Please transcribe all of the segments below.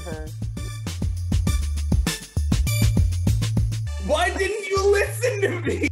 her. Why didn't you listen to me?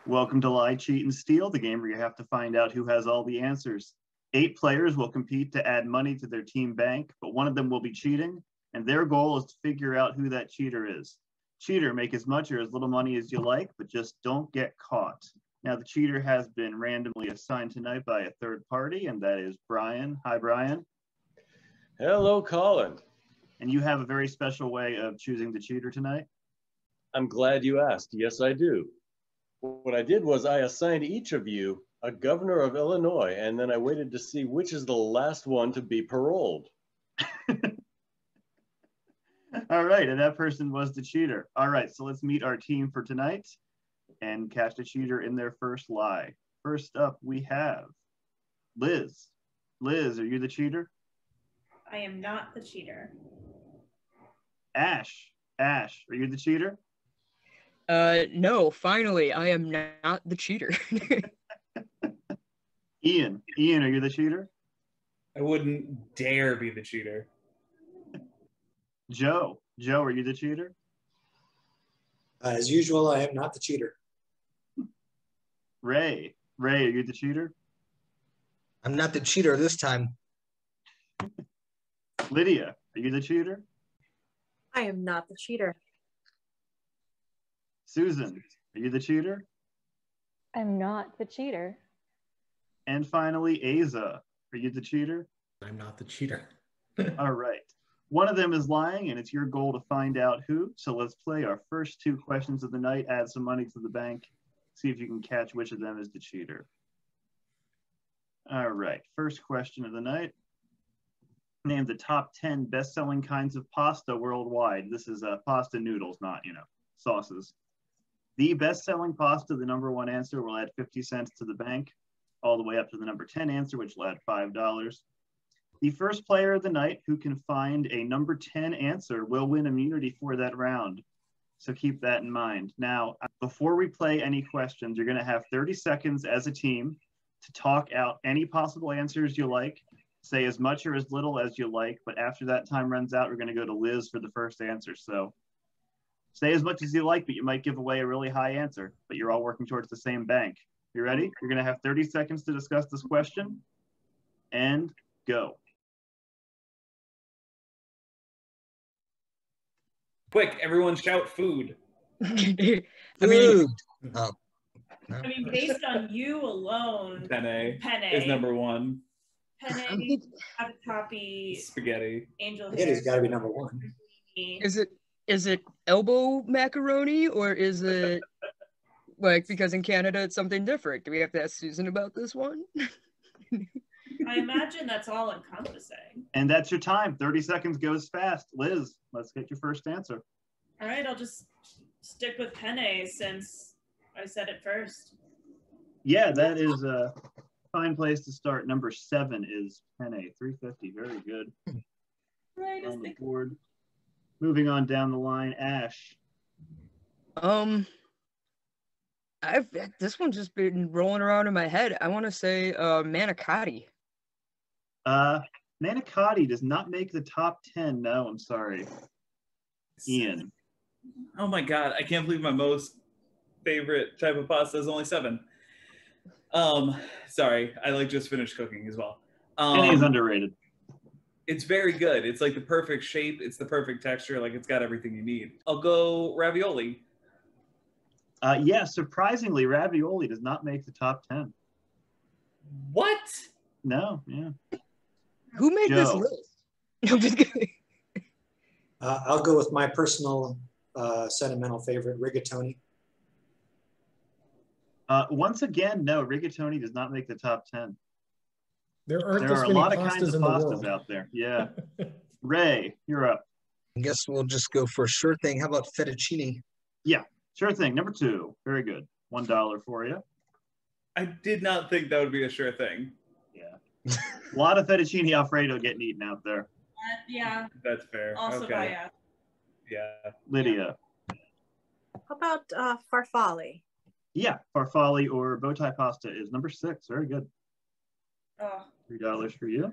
Welcome to Lie, Cheat, and Steal, the game where you have to find out who has all the answers. 8 players will compete to add money to their team bank, but one of them will be cheating, and their goal is to figure out who that cheater is. Cheater, make as much or as little money as you like, but just don't get caught. Now, the cheater has been randomly assigned tonight by a third party, and that is Brian. Hi, Brian. Hello, Colin. And you have a very special way of choosing the cheater tonight? I'm glad you asked. Yes, I do. What I did was I assigned each of you a governor of Illinois, and then I waited to see which is the last one to be paroled. All right, and that person was the cheater. All right, so let's meet our team for tonight and catch the cheater in their first lie. First up, we have Liz. Liz, are you the cheater? I am not the cheater. Ash. Ash, are you the cheater? No, finally, I am not the cheater. Ian. Ian, are you the cheater? I wouldn't dare be the cheater. Joe. Joe, are you the cheater? As usual, I am not the cheater. Ray. Ray, are you the cheater? I'm not the cheater this time. Lydia, are you the cheater? I am not the cheater. Susan, are you the cheater? I'm not the cheater. And finally, Eize, are you the cheater? I'm not the cheater. All right. One of them is lying, and it's your goal to find out who. So let's play our first 2 questions of the night, add some money to the bank, see if you can catch which of them is the cheater. All right, first question of the night. Name the top 10 best-selling kinds of pasta worldwide. This is pasta noodles, not, sauces. The best-selling pasta, the number 1 answer, will add 50 cents to the bank, all the way up to the number 10 answer, which will add $5. The first player of the night who can find a number 10 answer will win immunity for that round. So keep that in mind. Now, before we play any questions, you're going to have 30 seconds as a team to talk out any possible answers you like. Say as much or as little as you like, but after that time runs out, we're going to go to Liz for the first answer. So say as much as you like, but you might give away a really high answer, but you're all working towards the same bank. You ready? You're going to have 30 seconds to discuss this question, and go. Quick, everyone shout food. Food. Oh. No. I mean, based on you alone, Penne Penne is number 1. Penne, avocado, Spaghetti. angel hair. Spaghetti's got to be number 1. Is it elbow macaroni, or is it like, because in Canada it's something different? Do we have to ask Susan about this one? I imagine that's all encompassing. And that's your time. 30 seconds goes fast. Liz, let's get your first answer. All right, I'll just stick with penne since I said it first. Yeah, that is a fine place to start. Number 7 is penne, $3.50. Very good. Right, On the board. Moving on down the line, Ash. This one's just been rolling around in my head. I want to say manicotti. Manicotti does not make the top 10. No, I'm sorry. Ian. Oh my God, I can't believe my most favorite type of pasta is only 7. Sorry, I just finished cooking as well. Penne is underrated. It's very good. It's like the perfect shape. It's the perfect texture. Like, it's got everything you need. I'll go ravioli. Yeah, surprisingly, ravioli does not make the top 10. What? No, yeah. Who made this list? No, I'm just kidding. I'll go with my personal sentimental favorite, rigatoni. Once again, no, rigatoni does not make the top 10. There are a lot of kinds of pastas out there. Yeah. Ray, you're up. I guess we'll just go for a sure thing. How about fettuccine? Yeah, sure thing. Number 2. Very good. $1 for you. I did not think that would be a sure thing. Yeah. A lot of fettuccine Alfredo getting eaten out there. Yeah. That's fair. Also okay. by Yeah. Lydia. How about farfalle? Yeah, farfalle or bow tie pasta is number 6. Very good. Oh, $3 for you.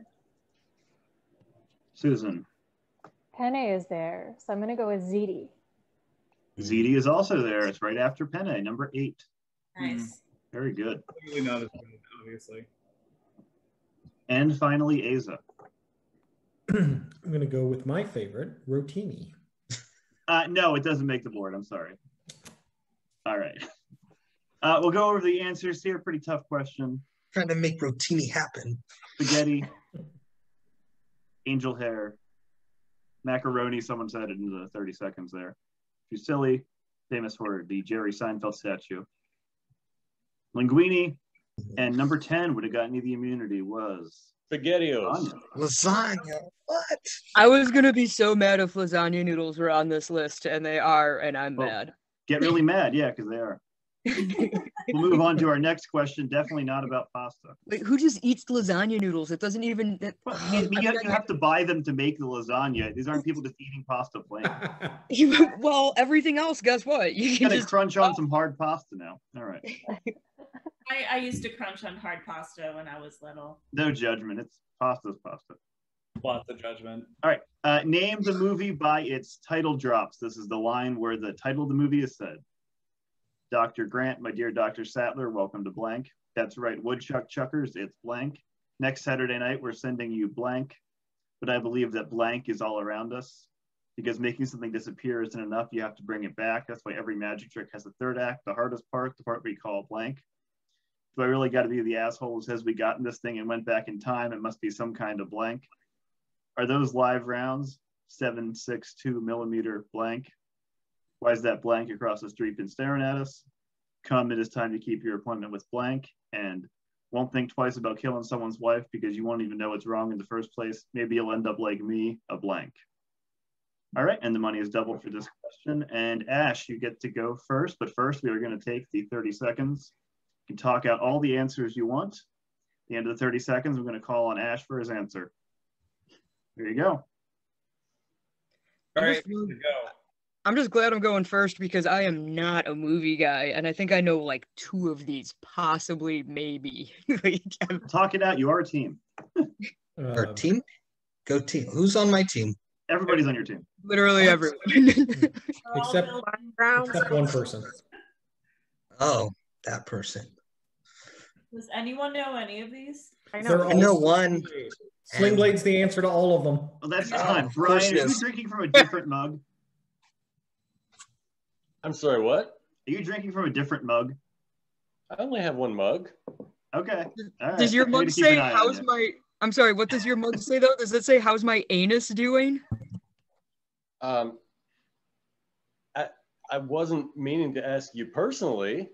Susan. Penne is there, so I'm gonna go with ziti. Ziti is also there. It's right after penne, number 8. nice. Very good. Really not as good, obviously. And finally, Eize. I'm going to go with my favorite, rotini. No, it doesn't make the board. I'm sorry. All right. We'll go over the answers here. Pretty tough question. Trying to make rotini happen. Spaghetti, angel hair, macaroni. Someone said it in the 30 seconds there. Fusilli, famous for the Jerry Seinfeld statue. Linguine, and number 10 would have gotten you the immunity was SpaghettiOs. Lasagna. What? I was gonna be so mad if lasagna noodles were on this list, and they are, and I'm Well, mad. Get really mad, yeah, because they are. We'll move on to our next question. Definitely not about pasta. Wait, who just eats lasagna noodles? It doesn't even. Well, you have to buy them to make the lasagna. These aren't people just eating pasta plain. Well, everything else, guess what? You You can gotta just crunch on some hard pasta now. All right. I used to crunch on hard pasta when I was little. No judgment. It's pasta's pasta. Lots of judgment. All right. Name the movie by its title drops. This is the line where the title of the movie is said. Dr. Grant, my dear Dr. Sattler, welcome to blank. That's right. Woodchuck Chuckers, it's blank. Next Saturday night, we're sending you blank. But I believe that blank is all around us. Because making something disappear isn't enough. You have to bring it back. That's why every magic trick has a third act. The hardest part, the part we call blank. Do I really got to be the asshole who says we got in this thing and went back in time? It must be some kind of blank. Are those live rounds? 7.62 millimeter blank. Why is that blank across the street been staring at us? Come, it is time to keep your appointment with blank, and won't think twice about killing someone's wife because you won't even know it's wrong in the first place. Maybe you'll end up like me, a blank. All right, and the money is doubled for this question. And Ash, you get to go first, but first we are going to take the 30 seconds. You can talk out all the answers you want. At the end of the 30 seconds, we're going to call on Ash for his answer. There you go. All right, here we go. I'm just glad I'm going first because I am not a movie guy, and I think I know like 2 of these, possibly, maybe. Talk it out. You are a team. Our team? Go team. Who's on my team? Everybody's on your team. Literally everyone. Except one person. Oh, that person. Does anyone know any of these? I know. They're I know all one. Sling Blade's the answer to all of them. Well, that's Oh, time. of course Brian, it are you is. drinking from a different mug? I'm sorry, what? Are you drinking from a different mug? I only have one mug. Okay. All right. Does your Way mug to keep say, an eye on how's you. my... I'm sorry, what does your mug say, though? Does it say, how's my anus doing? I wasn't meaning to ask you personally.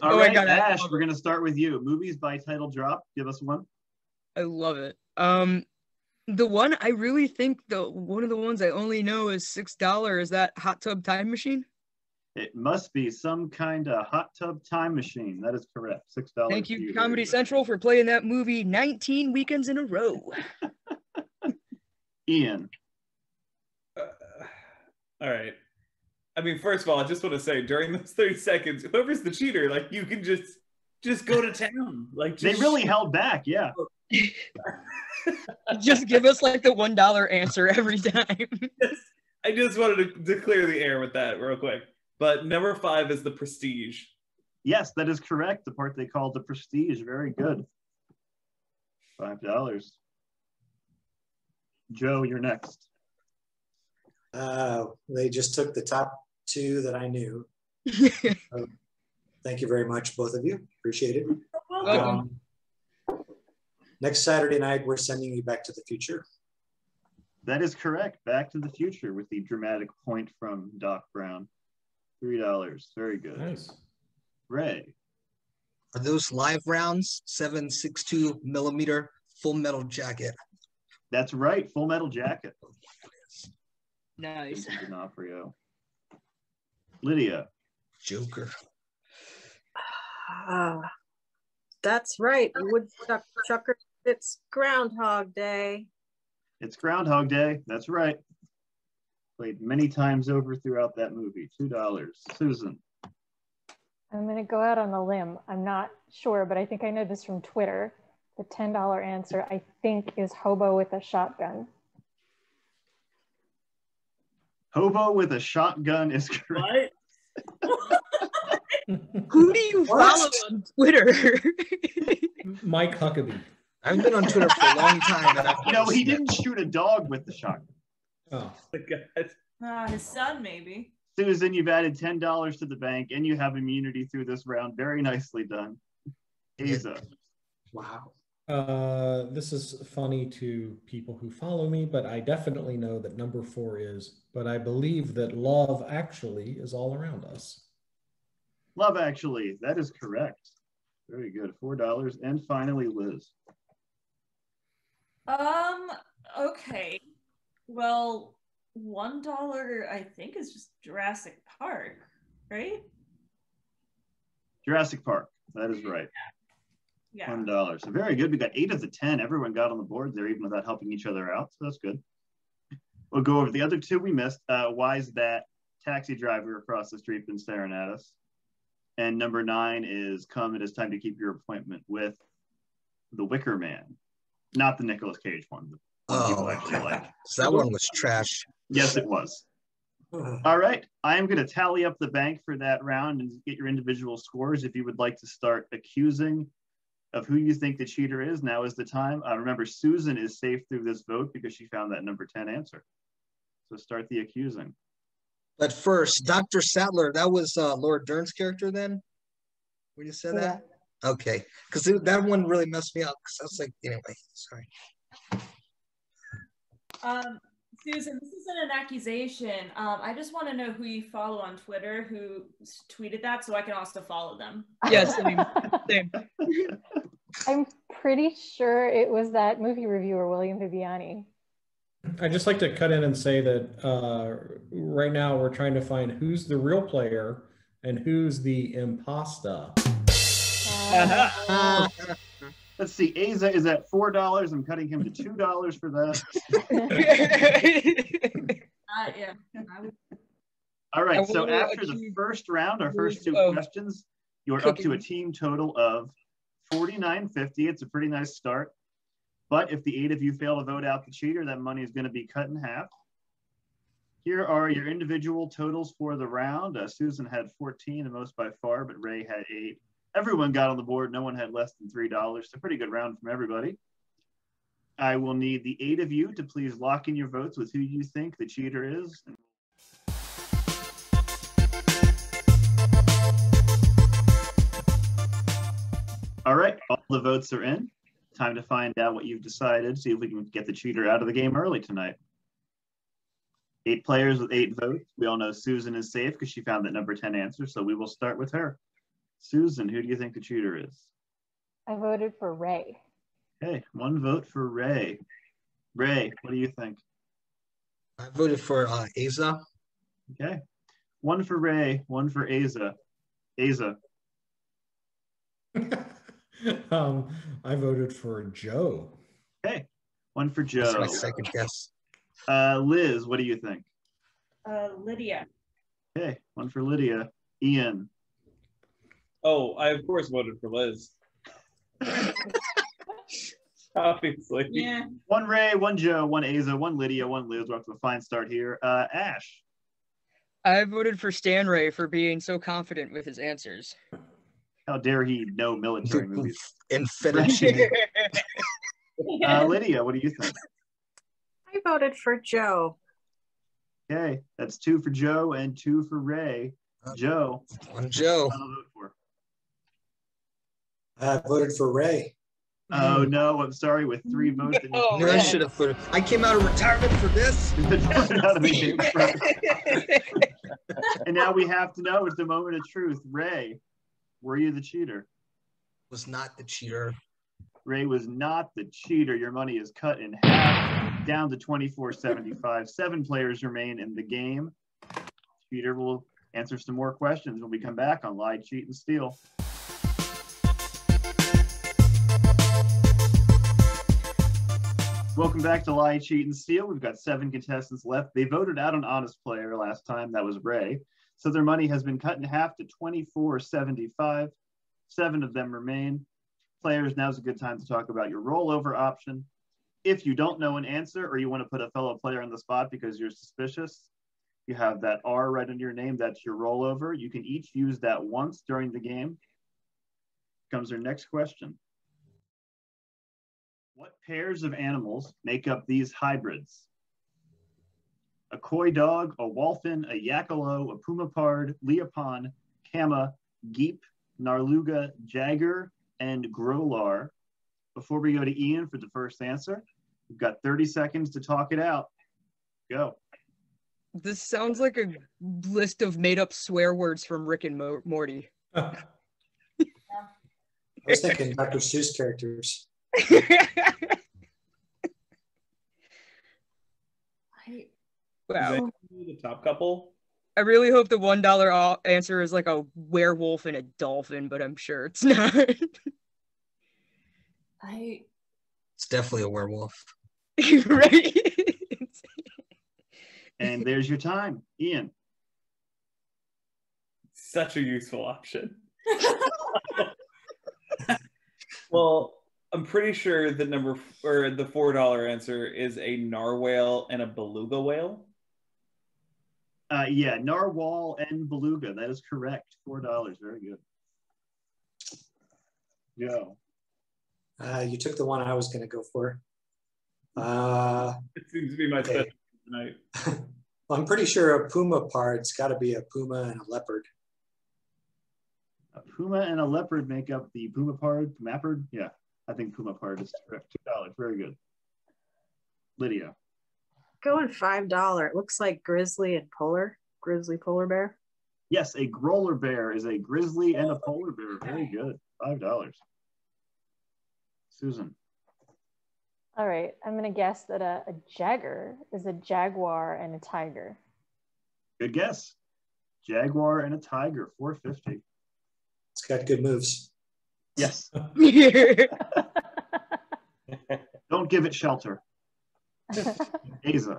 All Oh right, my God, I Ash, love we're going to start with you. Movies by title drop. Give us one. I love it. The one I really think one of the ones I only know is $6 is that Hot Tub Time Machine. It must be some kind of hot tub time machine. That is correct. $6. Thank for you, there Comedy go. Central, for playing that movie 19 weekends in a row. Ian. All right. I mean, first of all, I just want to say during those 30 seconds, whoever's the cheater, like you can just go to town. Like They just really held back. Yeah. Just give us like the $1 answer every time. I just wanted to clear the air with that real quick. But number 5 is The Prestige. Yes, that is correct. The part they called the Prestige. Very good. $5. Joe, you're next. They just took the top 2 that I knew. Thank you very much, both of you. Appreciate it. Welcome. Next Saturday night, we're sending you Back to the Future. That is correct. Back to the Future with the dramatic point from Doc Brown. $3. Very good. Nice. Ray. Are those live rounds? 7.62 millimeter Full Metal Jacket. That's right. Full Metal Jacket. Nice. D'Onofrio. Lydia. Joker. That's right. Woodchuck Chucker. It's Groundhog Day. It's Groundhog Day. That's right. Played many times over throughout that movie. $2. Susan. I'm going to go out on a limb. I'm not sure, but I think I know this from Twitter. The $10 answer, I think, is hobo with a shotgun. Hobo with a shotgun is correct. What? Who do you follow on Twitter? Mike Huckabee. I've been on Twitter for a long time. And I've No, he didn't shoot a dog with the shotgun. Oh. His son, maybe. Susan, you've added $10 to the bank, and you have immunity through this round. Very nicely done. Eize. Wow. This is funny to people who follow me, but I definitely know that number 4 is, but I believe that love actually is all around us. Love Actually. That is correct. Very good. $4. And finally, Liz. Okay. Well, $1, I think, is just Jurassic Park, right? Jurassic Park. That is right. Yeah. $1. So very good. We got 8 of the 10. Everyone got on the board there, even without helping each other out. So that's good. We'll go over the other 2 we missed. Why is that taxi driver across the street been staring at us? And number 9 is Come, It Is Time to Keep Your Appointment with the Wicker Man. Not the Nicolas Cage one. The one people actually like. So that one was trash. Yes, it was. All right. I am going to tally up the bank for that round and get your individual scores. If you would like to start accusing of who you think the cheater is, now is the time. Remember, Susan is safe through this vote because she found that number 10 answer. So start the accusing. But first, Dr. Sattler, that was Laura Dern's character then? When you said that? Okay. Because that one really messed me up. Because I was like, anyway, sorry. Susan, this isn't an accusation. I just want to know who you follow on Twitter who tweeted that so I can also follow them. Yes, same. I'm pretty sure it was that movie reviewer, William Viviani. I'd just like to cut in and say that right now we're trying to find who's the real player and who's the imposter. Let's see. Eize is at $4. I'm cutting him to $2 for that. Yeah. All right. So after the first round, our first 2 questions, you're up to a team total of $49.50. It's a pretty nice start. But if the 8 of you fail to vote out the cheater, that money is going to be cut in half. Here are your individual totals for the round. Susan had 14, the most by far, but Ray had 8. Everyone got on the board. No one had less than $3. It's a pretty good round from everybody. I will need the 8 of you to please lock in your votes with who you think the cheater is. All right, all the votes are in. Time to find out what you've decided. See if we can get the cheater out of the game early tonight. 8 players with 8 votes. We all know Susan is safe because she found that number 10 answer. So we will start with her. Susan, who do you think the cheater is? I voted for Ray. Okay, 1 vote for Ray. Ray, what do you think? I voted for Eize. Okay, 1 for Ray, 1 for Eize. Eize. I voted for Joe. Okay, 1 for Joe. That's my second guess. Liz, what do you think? Lydia. Okay, 1 for Lydia. Ian. Oh, I of course voted for Liz. Obviously. Yeah. 1 Ray, 1 Joe, 1 Eize, 1 Lydia, 1 Liz. We're off to a fine start here. Ash. I voted for Stan Ray for being so confident with his answers. How dare he know military movies? Infinity. Lydia, what do you think? I voted for Joe. Okay, that's 2 for Joe and 2 for Ray. Joe. 1 Joe. I'll vote for. I voted for Ray. Oh no, I'm sorry. With 3 votes, Oh, No, I should have voted. I came out of retirement for this. And now we have to know, it's the moment of truth. Ray, were you the cheater? Was not the cheater. Ray was not the cheater. Your money is cut in half, down to $24.75. 7 players remain in the game. Cheater will answer some more questions when we come back on Lie, Cheat, and Steal. Welcome back to Lie, Cheat, and Steal. We've got 7 contestants left. They voted out an honest player last time. That was Ray. So their money has been cut in half to $24.75. 7 of them remain. Players, now's a good time to talk about your rollover option. If you don't know an answer or you want to put a fellow player on the spot because you're suspicious, you have that R right in your name. That's your rollover. You can each use that once during the game. Comes our next question. What pairs of animals make up these hybrids? A coy dog, a wolfen, a yakalo, a pumapard, leopon, kama, geep, narluga, jagger, and grolar. Before we go to Ian for the first answer, we've got 30 seconds to talk it out. Go. This sounds like a list of made-up swear words from Rick and Morty. I was thinking Dr. Seuss characters. Wow. The top couple? I really hope the $1 answer is like a werewolf and a dolphin, but I'm sure it's not. It's definitely a werewolf. Right? And there's your time. Ian. Such a useful option. Well, I'm pretty sure the the $4 answer is a narwhal and a beluga whale. Yeah, narwhal and beluga. That is correct. $4. Very good. Go. You took the one I was going to go for. It seems to be my special tonight. Well, I'm pretty sure a puma pard's got to be a puma and a leopard. A puma and a leopard make up the pumapard. Yeah, I think pumapard is correct. $2. Very good. Lydia. Going $5. It looks like grizzly polar bear. Yes, a growler bear is a grizzly and a polar bear. Very good. $5. Susan. All right, I'm gonna guess that a jagger is a jaguar and a tiger. Good guess. Jaguar and a tiger, $4.50. It's got good moves. Yes. Don't give it shelter. Eize.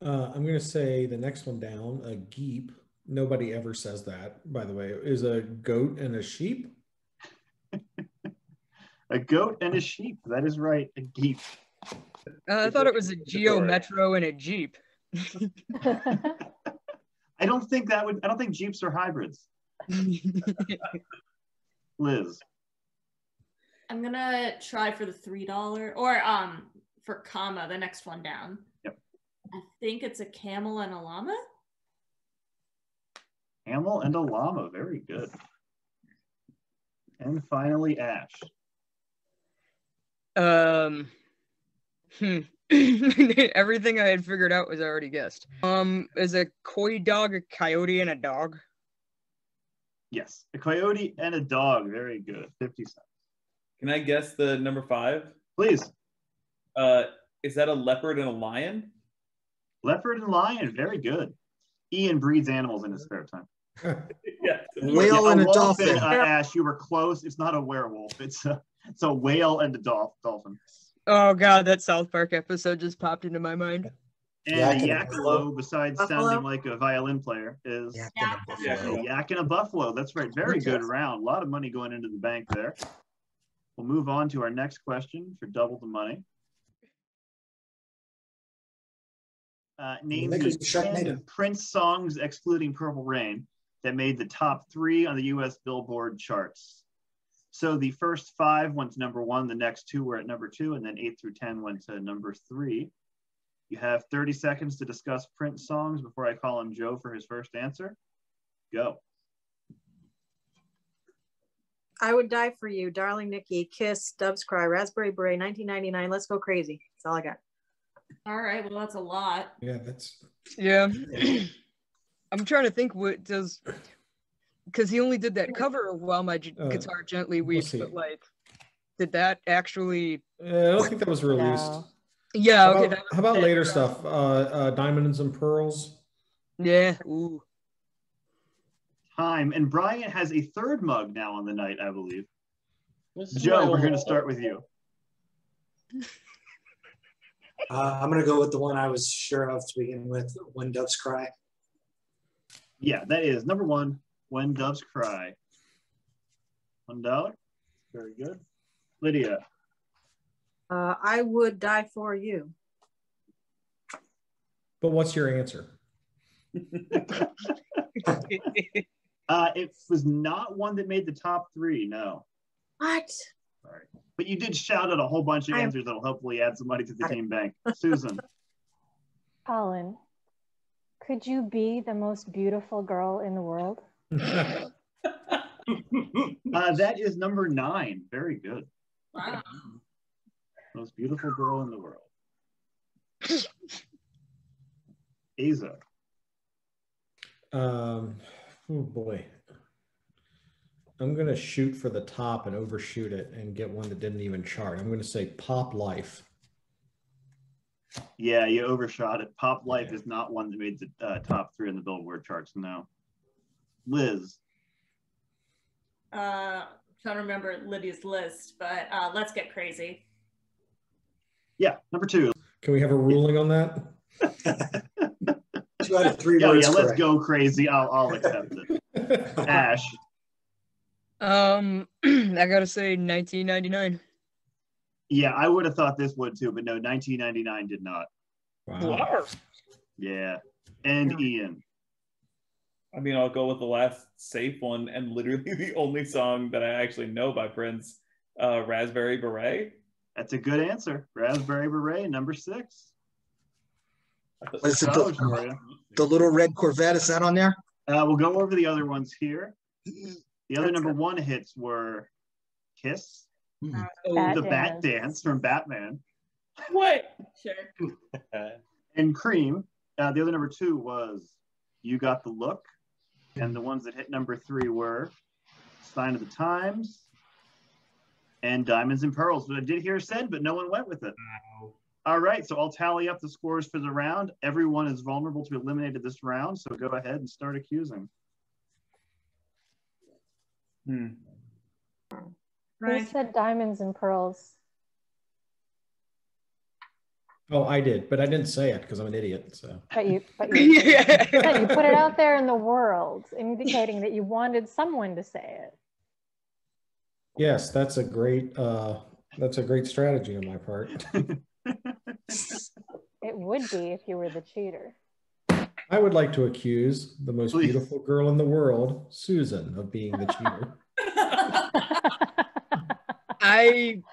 I'm going to say the next one down, a geep. Nobody ever says that, by the way. Is a goat and a sheep? A goat and a sheep. That is right. A geep. I thought it was a Geo Metro and a Jeep. I don't think Jeeps are hybrids. Liz. I'm gonna try for the $3 or for comma, the next one down. Yep. I think it's a camel and a llama. Camel and a llama. Very good. And finally, Ash. Everything I had figured out was already guessed. Is a coy dog a coyote and a dog? Yes, a coyote and a dog. Very good. 50 cents. Can I guess the number 5? Please. Is that a leopard and a lion? Leopard and lion. Very good. Ian breeds animals in his spare time. Yeah. Whale and a dolphin. Ash, you were close. It's not a werewolf. It's a whale and a dolphin. Oh god, that South Park episode just popped into my mind. And a yakalo, besides sounding like a violin player, is a yak and a buffalo. That's right. Very good round. A lot of money going into the bank there. We'll move on to our next question for double the money. Name the 10 Prince songs, excluding Purple Rain, that made the top 3 on the US Billboard charts. So the first 5 went to number 1, the next 2 were at number 2, and then 8 through 10 went to number 3. You have 30 seconds to discuss Prince songs before I call on Joe for his first answer. Go. I Would Die for You, Darling Nikki, Kiss, Doves Cry, Raspberry Beret, 1999, Let's Go Crazy. That's all I got. All right, well, that's a lot. Yeah, that's... Yeah. I'm trying to think what does... Because he only did that cover of While My Guitar Gently Weeps, but like, did that actually... I don't think that was released. No. Yeah, How okay. about, how about later stuff? Diamonds and Pearls? Yeah, ooh. Time. And Brian has a third mug now on the night, I believe. This is Joe, my we're going to old- start with you. I'm going to go with the one I was sure of to begin with, When Doves Cry. Yeah, that is number 1, When Doves Cry. $1. Very good. Lydia. I would die for you. But what's your answer? It was not one that made the top 3, no. What? Sorry. But you did shout out a whole bunch of answers that'll hopefully add some money to the team bank. Susan. Colin, could you be the most beautiful girl in the world? That is number 9. Very good. Wow. Most beautiful girl in the world. Eize. Oh boy. I'm going to shoot for the top and overshoot it and get one that didn't even chart. I'm going to say Pop Life. Yeah, you overshot it. Pop Life is not one that made the top 3 in the Billboard charts, no. Liz. Trying to remember Lydia's list, but Let's Get Crazy. Yeah, number 2. Can we have a ruling on that? 2 out of 3 words. Yeah, let's go crazy. I'll accept it. Ash. I gotta say 1999. Yeah, I would have thought this would too, but no, 1999 did not. Wow. Yeah. And Ian. I mean, I'll go with the last safe one, and literally the only song that I actually know by Prince, Raspberry Beret. That's a good answer. Raspberry Beret, number 6. Is it the little red Corvette? Is that on there? We'll go over the other ones here. The other number 1 hits were Kiss, the Bat Dance from Batman. What? Sure. And Kareem. The other number 2 was You Got the Look. And the ones that hit number 3 were Sign of the Times and Diamonds and Pearls. But I did hear said, but no one went with it. Wow. All right, so I'll tally up the scores for the round. Everyone is vulnerable to be eliminated this round, so go ahead and start accusing. Who said Diamonds and Pearls? Oh, I did, but I didn't say it because I'm an idiot. So. But you put it out there in the world, indicating that you wanted someone to say it. Yes, that's a great strategy on my part. It would be if you were the cheater. I would like to accuse the most beautiful girl in the world, Susan, of being the cheater. I'm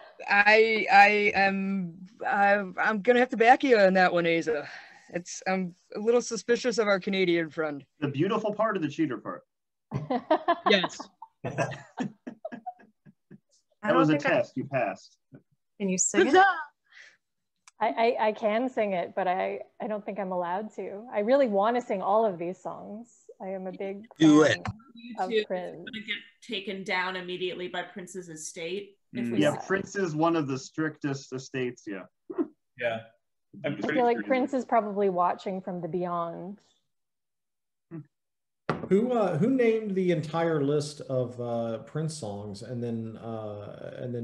gonna have to back you on that one, Eize. I'm a little suspicious of our Canadian friend. The beautiful part of the cheater part. Yes. That was a test. You passed. Can you sing it? I can sing it, but I don't think I'm allowed to. I really want to sing all of these songs. I am a big fan of Prince. Going to get taken down immediately by Prince's estate. Prince is one of the strictest estates. Yeah. Yeah. I feel like Prince is probably watching from the beyond. Who named the entire list of Prince songs and then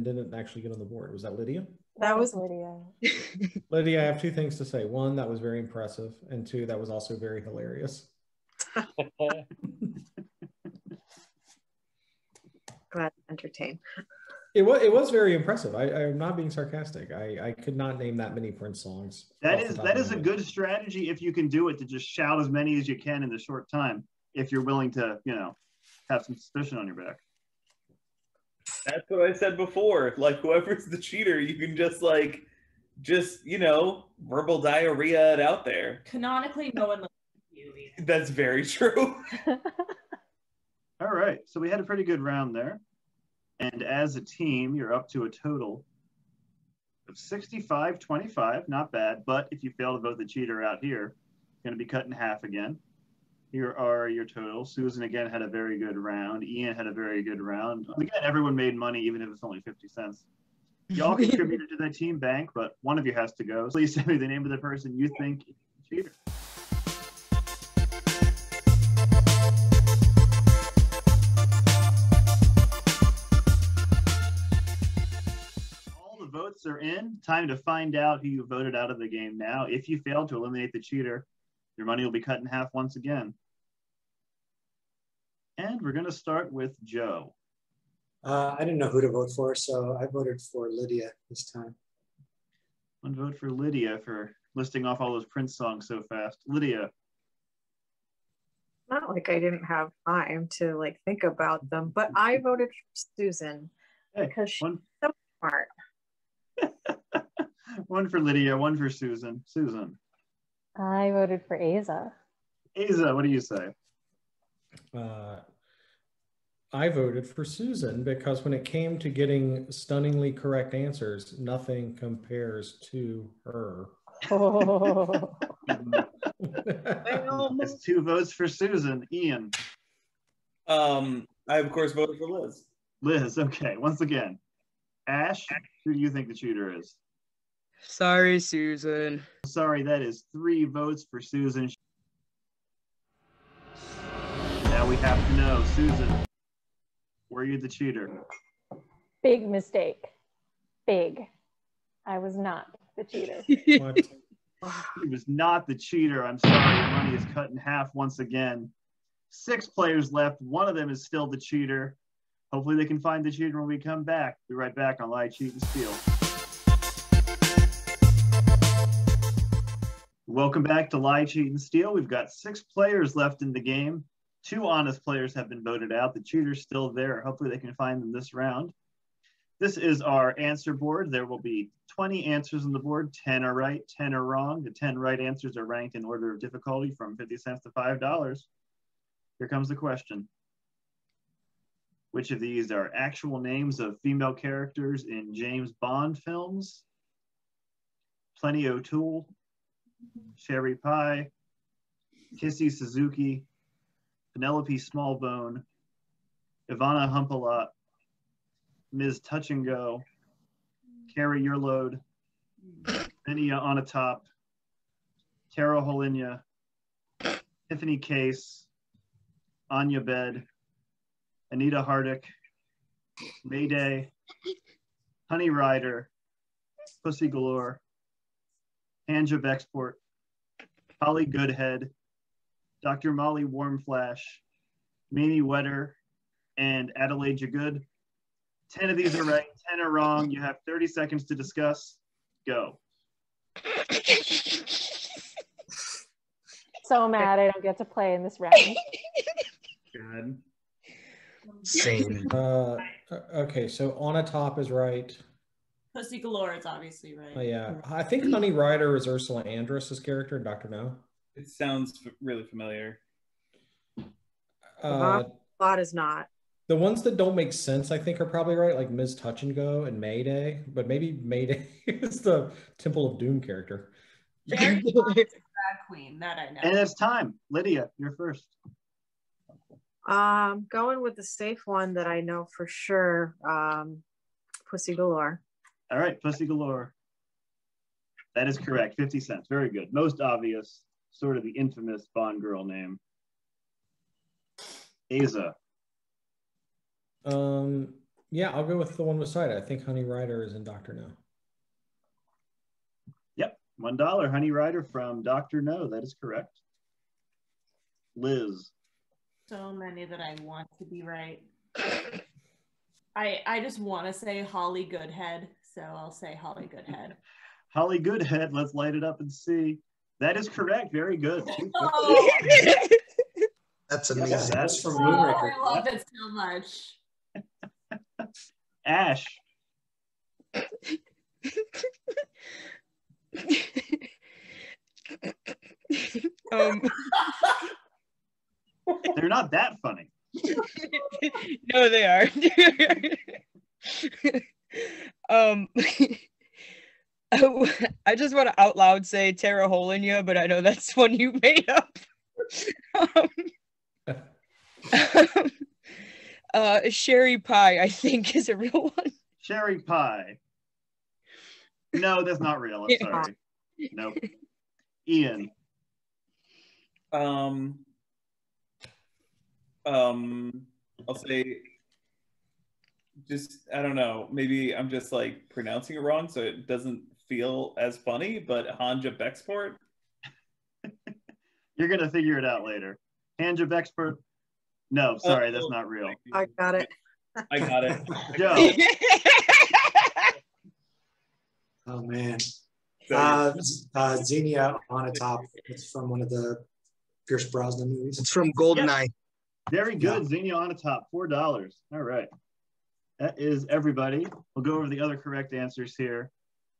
didn't actually get on the board? Was that Lydia? That was Lydia. Lydia, I have 2 things to say. 1, that was very impressive, and 2, that was also very hilarious. Glad to entertain. It was very impressive. I'm not being sarcastic. I could not name that many Prince songs. That is a good strategy if you can do it, to just shout as many as you can in the short time, if you're willing to, have some suspicion on your back. That's what I said before. Like, whoever's the cheater, you can just verbal diarrhea it out there. Canonically, no one listens to you either. That's very true. All right, so we had a pretty good round there. And as a team, you're up to a total of 65-25, not bad. But if you fail to vote the cheater out here, you're going to be cut in half again. Here are your totals. Susan, again, had a very good round. Ian had a very good round. Again, everyone made money, even if it's only 50 cents. Y'all contributed to the team bank, but one of you has to go. Please send me the name of the person you think is the cheater. All the votes are in. Ian, time to find out who you voted out of the game now. If you fail to eliminate the cheater, your money will be cut in half once again. And we're going to start with Joe. I didn't know who to vote for, so I voted for Lydia this time. One vote for Lydia for listing off all those Prince songs so fast. Lydia. Not like I didn't have time to like think about them, but I voted for Susan because she's so smart. One for Lydia, one for Susan. Susan. I voted for Eize. Eize, what do you say? I voted for Susan because when it came to getting stunningly correct answers, nothing compares to her. Oh. It's 2 votes for Susan. Ian. I of course voted for Liz. Liz, okay. Once again, Ash, who do you think the cheater is? Sorry, Susan. Sorry, that is 3 votes for Susan. Now we have to know, Susan, were you the cheater? Big mistake. Big. I was not the cheater. What? He was not the cheater. I'm sorry, your money is cut in half once again. 6 players left. One of them is still the cheater. Hopefully they can find the cheater when we come back. Be right back on Lie, Cheat, and Steal. Welcome back to Lie, Cheat, and Steal. We've got 6 players left in the game. 2 honest players have been voted out. The cheater's still there. Hopefully they can find them this round. This is our answer board. There will be 20 answers on the board. 10 are right, 10 are wrong. The 10 right answers are ranked in order of difficulty from 50 cents to $5. Here comes the question. Which of these are actual names of female characters in James Bond films? Plenty O'Toole, Sherry Pie, Kissy Suzuki, Penelope Smallbone, Ivana Humpalot, Ms. Touch and Go, Carry Your Load, Benia on a Top, Tara Holinia, Tiffany Case, Anya Bed, Anita Hardick, Mayday, Honey Rider, Pussy Galore, Hanja Bexport, Holly Goodhead, Dr. Molly Warmflash, Mimi Wetter, and Adelaide Jagood. 10 of these are right, 10 are wrong. You have 30 seconds to discuss. Go. So mad I don't get to play in this round. Good. Same. Okay, so On a Top is right. Pussy Galore is obviously right. Yeah, I think Honey Rider is Ursula Andress's character, Dr. No. It sounds really familiar. Lot is not. The ones that don't make sense, I think, are probably right, like Ms. Touch and Go and Mayday, but maybe Mayday is the Temple of Doom character. Jerry is a drag queen, that I know. And it's time. Lydia, you're first. Going with the safe one that I know for sure, Pussy Galore. All right, Pussy Galore. That is correct, 50 cents. Very good. Most obvious, sort of the infamous Bond girl name. Eize. Yeah, I'll go with the one beside it. I think Honey Rider is in Dr. No. Yep, $1. Honey Rider from Dr. No. That is correct. Liz. So many that I want to be right. I just want to say Holly Goodhead, so I'll say Holly Goodhead. Holly Goodhead, let's light it up and see. That is correct. Very good. Oh. That's amazing. That's from Oh, Moonraker. I love it so much. Ash. They're not that funny. No, they are. I just want to out loud say Tara Holinia, but I know that's one you made up. Sherry Pie, I think, is a real one. Sherry Pie. No, that's not real. I'm sorry. Nope. Ian. I'll say just, I don't know, maybe I'm just like pronouncing it wrong, so it doesn't feel as funny, but Hanja Bexport? You're going to figure it out later. Hanja Bexport? No, sorry, that's not real. I got it. I got it. Joe. Oh man. Xenia on a top. It's from one of the Pierce Brosnan movies. It's from GoldenEye. Very good. Yeah. Xenia on a top. $4. All right. That is everybody. We'll go over the other correct answers here.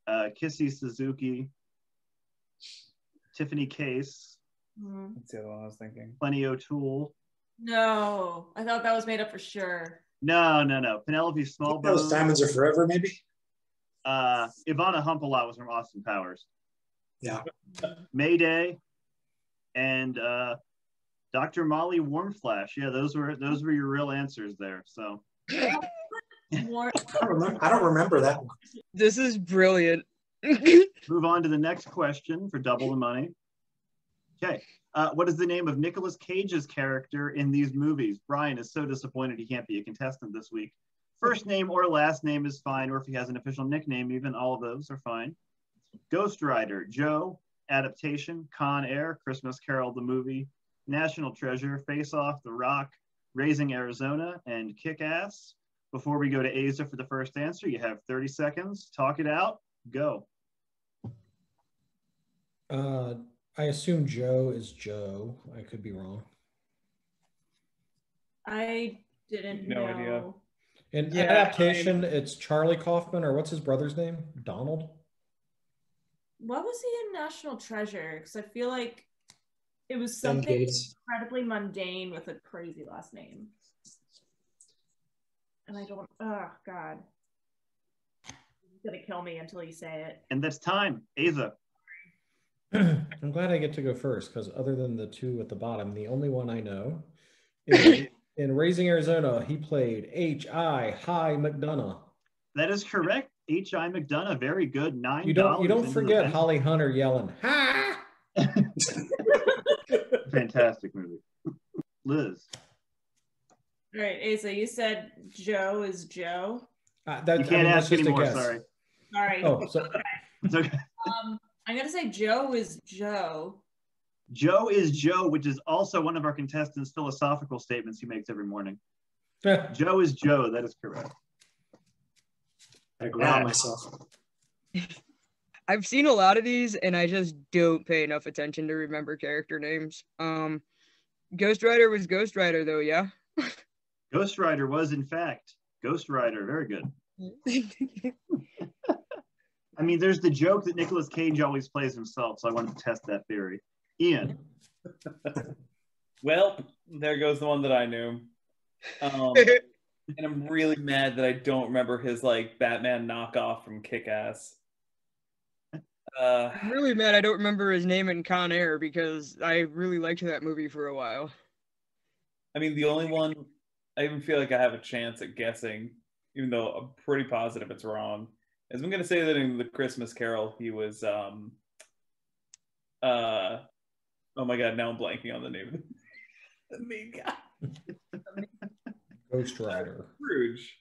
Kissy Suzuki, Tiffany Case. That's the other one I was thinking. Plenty O'Toole. No, I thought that was made up for sure. No. Penelope Smallbone. Those Diamonds Are Forever, maybe? Ivana Humpalot was from Austin Powers. Yeah. Mayday and Dr. Molly Warmflash. Yeah, those were your real answers there. So I don't remember that one. This is brilliant. Move on to the next question for double the money. Okay. What is the name of Nicolas Cage's character in these movies? Brian is so disappointed he can't be a contestant this week. First name or last name is fine, or if he has an official nickname, even all of those are fine. Ghost Rider, Joe, Adaptation, Con Air, Christmas Carol the movie, National Treasure, Face Off, The Rock, Raising Arizona, and Kick-Ass. Before we go to Eize for the first answer, you have 30 seconds. Talk it out. Go. I assume Joe is Joe. I could be wrong. I didn't know. No idea. In Adaptation, it's Charlie Kaufman, or what's his brother's name? Donald? What was he in National Treasure? Because I feel like it was something incredibly mundane with a crazy last name. And I don't, oh God. He's gonna kill me until you say it. And that's time. Eize. I'm glad I get to go first, because other than the two at the bottom, the only one I know is in Raising Arizona, he played H.I. McDonough. That is correct. H.I. McDonough, very good. $9. You don't forget Holly Hunter yelling, "Ha!" Fantastic movie. Liz. All right, Eize, you said Joe is Joe. You can't ask anymore, sorry. Sorry. Oh, so it's okay. I'm going to say Joe is Joe. Joe is Joe, which is also one of our contestants' philosophical statements he makes every morning. Joe is Joe. That is correct. I ground myself. I've seen a lot of these, and I just don't pay enough attention to remember character names. Ghost Rider was Ghost Rider, though, yeah? Ghost Rider was, in fact, Ghost Rider. Very good. I mean, there's the joke that Nicolas Cage always plays himself, so I wanted to test that theory. Ian. Well, there goes the one that I knew. And I'm really mad that I don't remember his like Batman knockoff from Kick-Ass. I'm really mad I don't remember his name in Con Air, because I really liked that movie for a while. I mean, the only one I even feel like I have a chance at guessing, even though I'm pretty positive it's wrong, is I'm going to say that in the Christmas Carol, he was, oh my God, now I'm blanking on the name of the main guy. Ghost Rider. Scrooge.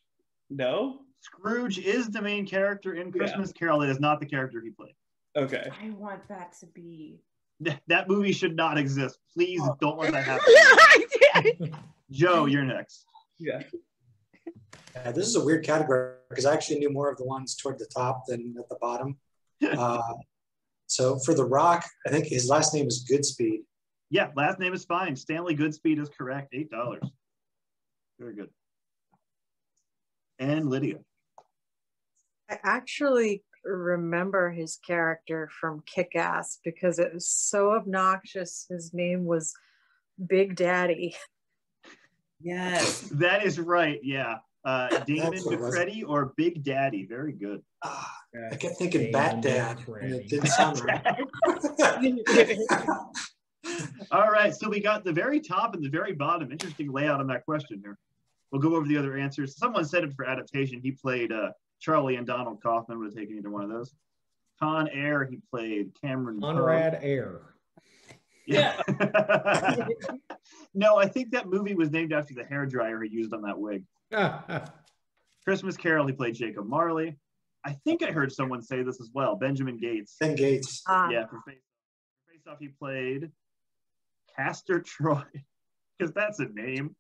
No? Scrooge is the main character in Christmas Carol. It is not the character he played. Okay. I want that to be. That movie should not exist. Please don't let that happen. Joe, you're next. Yeah. This is a weird category because I actually knew more of the ones toward the top than at the bottom. So for The Rock, I think his last name is Goodspeed. Yeah, last name is fine. Stanley Goodspeed is correct. $8. Very good. And Lydia. I actually remember his character from Kick-Ass because it was so obnoxious. His name was Big Daddy. Yes. That is right, yeah. Damon McCready or Big Daddy. Very good. I kept thinking Bat Dad, and it didn't sound right. All right, so we got the very top and the very bottom. Interesting layout on that question here. We'll go over the other answers. Someone said it for Adaptation. He played Charlie and Donald Kaufman. Would have taken either one of those. Con Air, he played Cameron Conrad Air. Yeah. No, I think that movie was named after the hairdryer he used on that wig. Christmas Carol, he played Jacob Marley. I think I heard someone say this as well, Benjamin Gates. Ben Gates. Yeah, for Face Off, he played Castor Troy, because that's a name.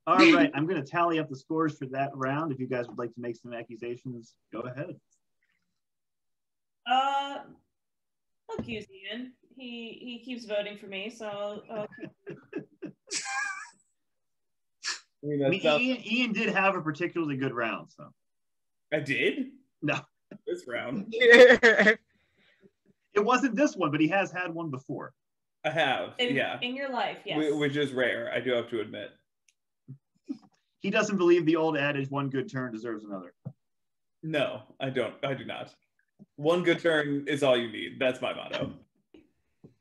All right, I'm going to tally up the scores for that round. If you guys would like to make some accusations, go ahead. I'll accuse Ian. He keeps voting for me, so Ian did have a particularly good round, so. I did? No. This round. It wasn't this one, but he has had one before. I have, in your life, yes. Which is rare, I do have to admit. He doesn't believe the old adage, one good turn deserves another. No, I don't. I do not. One good turn is all you need. That's my motto.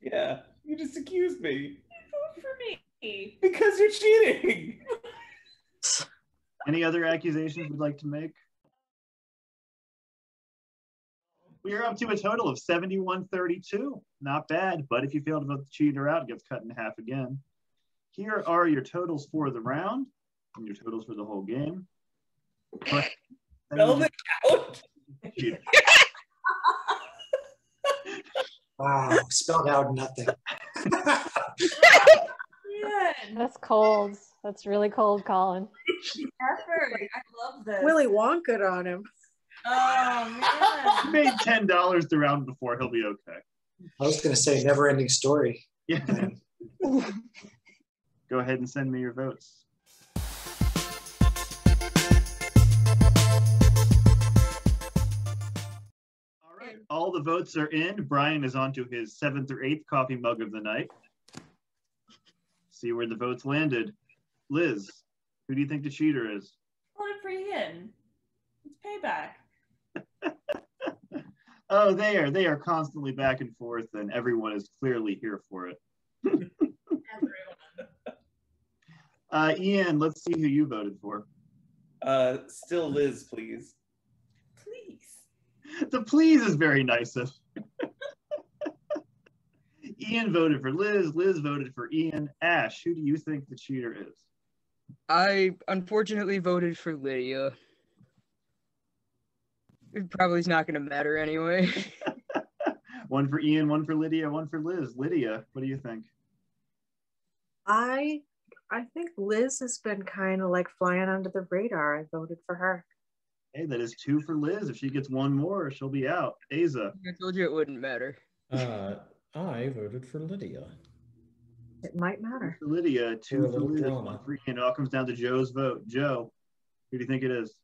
Yeah, you just accused me. Vote for me. Because you're cheating. Any other accusations we'd like to make? We are up to a total of 71-32. Not bad, but if you fail to vote the cheater out, it gets cut in half again. Here are your totals for the round and your totals for the whole game. Spell it out. Wow, spelled out nothing. That's cold. That's really cold, Colin. Effort. I love this. Willy Wonka on him. Oh, He made $10 the round before. He'll be okay. I was going to say never ending story. Yeah. Go ahead and send me your votes. All right. All the votes are in. Brian is on to his 7th or 8th coffee mug of the night. See where the votes landed. Liz, who do you think the cheater is? voted for Ian. It's payback. Oh, they are constantly back and forth, and everyone is clearly here for it. Ian, let's see who you voted for. Still Liz, please. Please. The please is very nice of. Ian voted for Liz. Liz voted for Ian. Ash, who do you think the cheater is? I unfortunately voted for Lydia. It probably is not going to matter anyway. One for Ian, one for Lydia, one for Liz. Lydia, what do you think? I think Liz has been kind of like flying under the radar. I voted for her. Hey, that is 2 for Liz. If she gets one more, she'll be out. Eize. I told you it wouldn't matter. I voted for Lydia. It might matter. For Lydia, 2 for Liz, drama. 1 for Ian. It all comes down to Joe's vote. Joe, who do you think it is?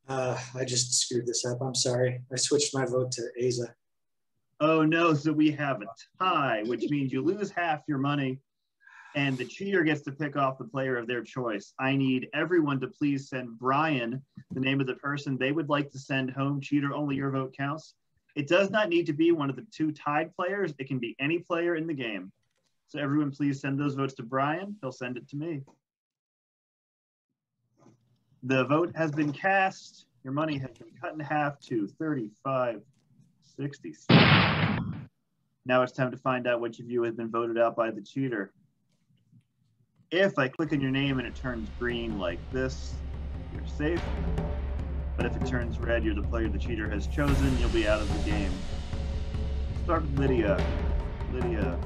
I just screwed this up. I'm sorry. I switched my vote to Eize. Oh no, so we have a tie, which means you lose half your money and the cheater gets to pick off the player of their choice. I need everyone to please send Brian the name of the person they would like to send home. Cheater, only your vote counts. It does not need to be one of the 2 tied players. It can be any player in the game. So everyone please send those votes to Brian. He'll send it to me. The vote has been cast. Your money has been cut in half to 35.66. Now it's time to find out which of you has been voted out by the cheater. If I click on your name and it turns green like this, you're safe. But if it turns red, you're the player the cheater has chosen. You'll be out of the game. Start with Lydia. Lydia.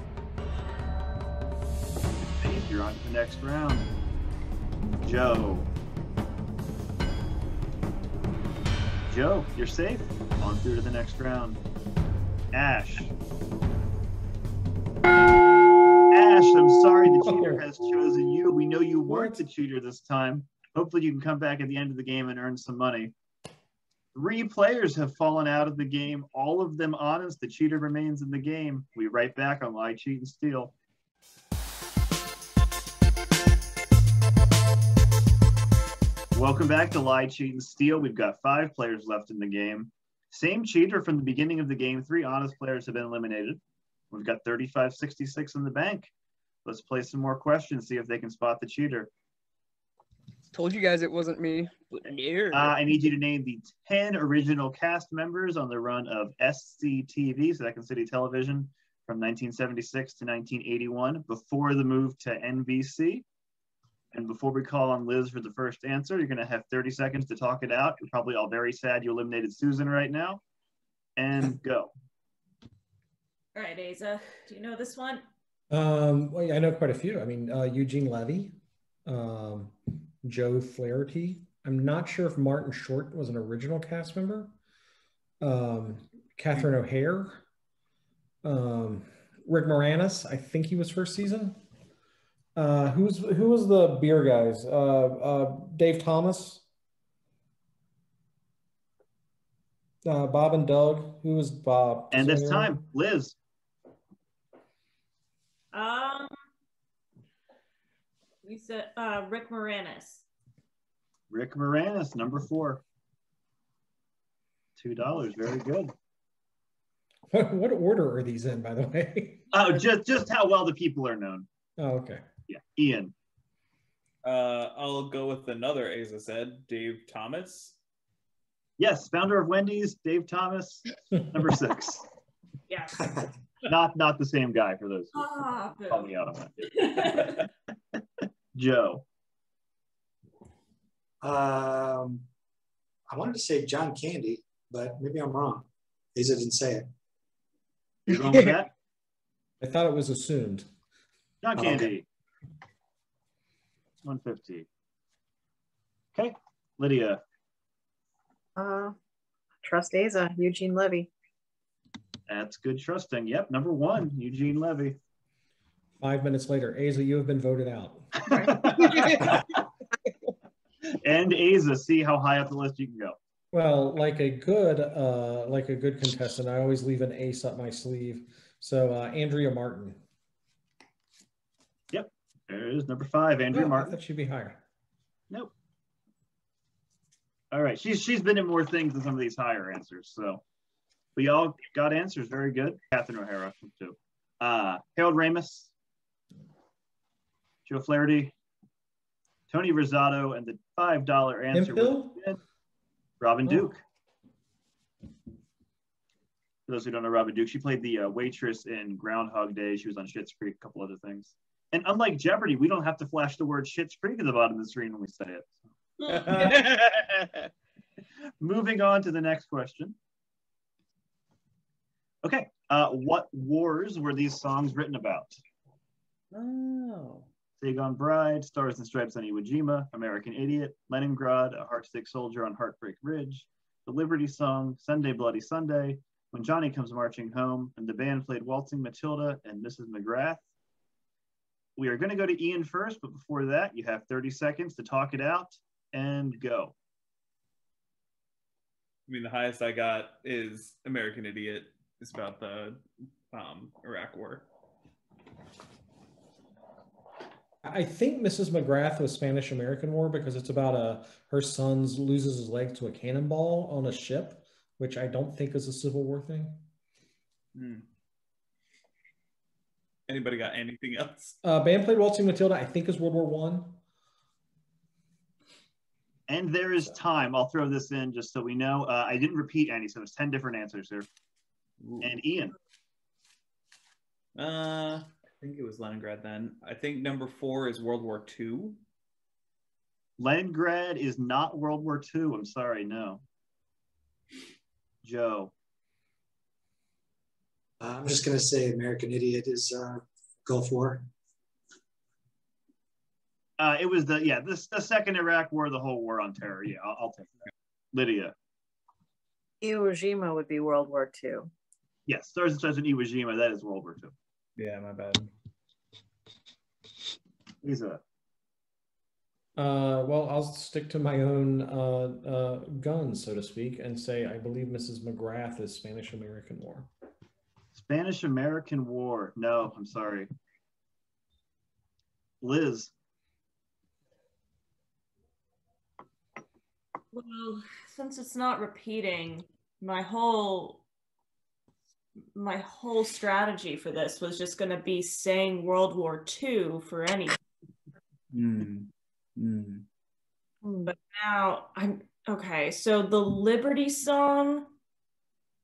You're on to the next round. Joe. Joe, you're safe. On through to the next round. Ash. Ash, I'm sorry the cheater has chosen you. We know you weren't the cheater this time. Hopefully you can come back at the end of the game and earn some money. 3 players have fallen out of the game, all of them honest. The cheater remains in the game. We'll be right back on Lie, Cheat, and Steal. Welcome back to Lie, Cheat, and Steal. We've got 5 players left in the game. Same cheater from the beginning of the game. 3 honest players have been eliminated. We've got 35.66 in the bank. Let's play some more questions, see if they can spot the cheater. Told you guys it wasn't me. I need you to name the 10 original cast members on the run of Sctv, Second City Television, from 1976 to 1981, before the move to NBC. And before we call on Liz for the first answer, you're going to have 30 seconds to talk it out. You're probably all very sad you eliminated Susan right now. And go. All right, Eize, do you know this one? Well, I know quite a few. I mean, Eugene Levy, Joe Flaherty. I'm not sure if Martin Short was an original cast member. Catherine O'Hare. Rick Moranis, I think he was first season. Who was the beer guys? Dave Thomas. Bob and Doug. Who was Bob? And it's time. Liz. You said Rick Moranis. Rick Moranis, number 4. $2. Very good. What order are these in, by the way? Oh, just how well the people are known. Oh, okay. Yeah, Ian. I'll go with another Eize said, Dave Thomas. Yes, founder of Wendy's, Dave Thomas, number 6. Yes. Not the same guy for those who call me out on that. Joe. I wanted to say John Candy, but maybe I'm wrong. Eize didn't say it. You wrong with that? I thought it was assumed. John Candy. Okay. 150. Okay, Lydia. Trust Eize, Eugene Levy. That's good trusting. Yep, number 1, Eugene Levy. 5 minutes later, Eize, you have been voted out. And Eize, see how high up the list you can go. Well, like a good contestant, I always leave an ace up my sleeve. So Andrea Martin. Yep, there it is, number 5, Andrea Martin. I thought she'd be higher. Nope. All right, she's been in more things than some of these higher answers. So we all got answers. Very good. Catherine O'Hara too. Harold Ramis, Joe Flaherty, Tony Rosado, and the $5 answer was Robin Duke. For those who don't know Robin Duke, she played the waitress in Groundhog Day. She was on Schitt's Creek, a couple other things. And unlike Jeopardy, we don't have to flash the word Schitt's Creek at the bottom of the screen when we say it. Moving on to the next question. Okay, what wars were these songs written about? Oh. Saigon Bride, Stars and Stripes on Iwo Jima, American Idiot, Leningrad, A Heartsick Soldier on Heartbreak Ridge, The Liberty Song, Sunday Bloody Sunday, When Johnny Comes Marching Home, and the band played Waltzing Matilda and Mrs. McGrath. We are going to go to Ian first, but before that, you have 30 seconds to talk it out and go. I mean, the highest I got is American Idiot. It's about the Iraq War. I think Mrs. McGrath was Spanish-American War because it's about her son loses his leg to a cannonball on a ship, which I don't think is a Civil War thing. Anybody got anything else? Band played Waltzing Matilda, I think is World War I. And there is time. I'll throw this in just so we know. I didn't repeat any, so it's 10 different answers here. Ooh. And Ian. I think it was Leningrad then. I think number 4 is World War II. Leningrad is not World War II. I'm sorry, no. Joe. I'm just going to say American Idiot is Gulf War. It was the second Iraq War, the whole war on terror. Yeah, I'll take that. Lydia. Iwo Jima would be World War II. Yes, Stars and Stripes in Iwo Jima, that is World War II. Yeah, my bad. Eize. Well, I'll stick to my own guns, so to speak, and say I believe Mrs. McGrath is Spanish-American War. Spanish-American War. No, I'm sorry. Liz. Well, since it's not repeating, my whole strategy for this was just going to be saying World War II for anything. But now I'm okay. So the Liberty Song,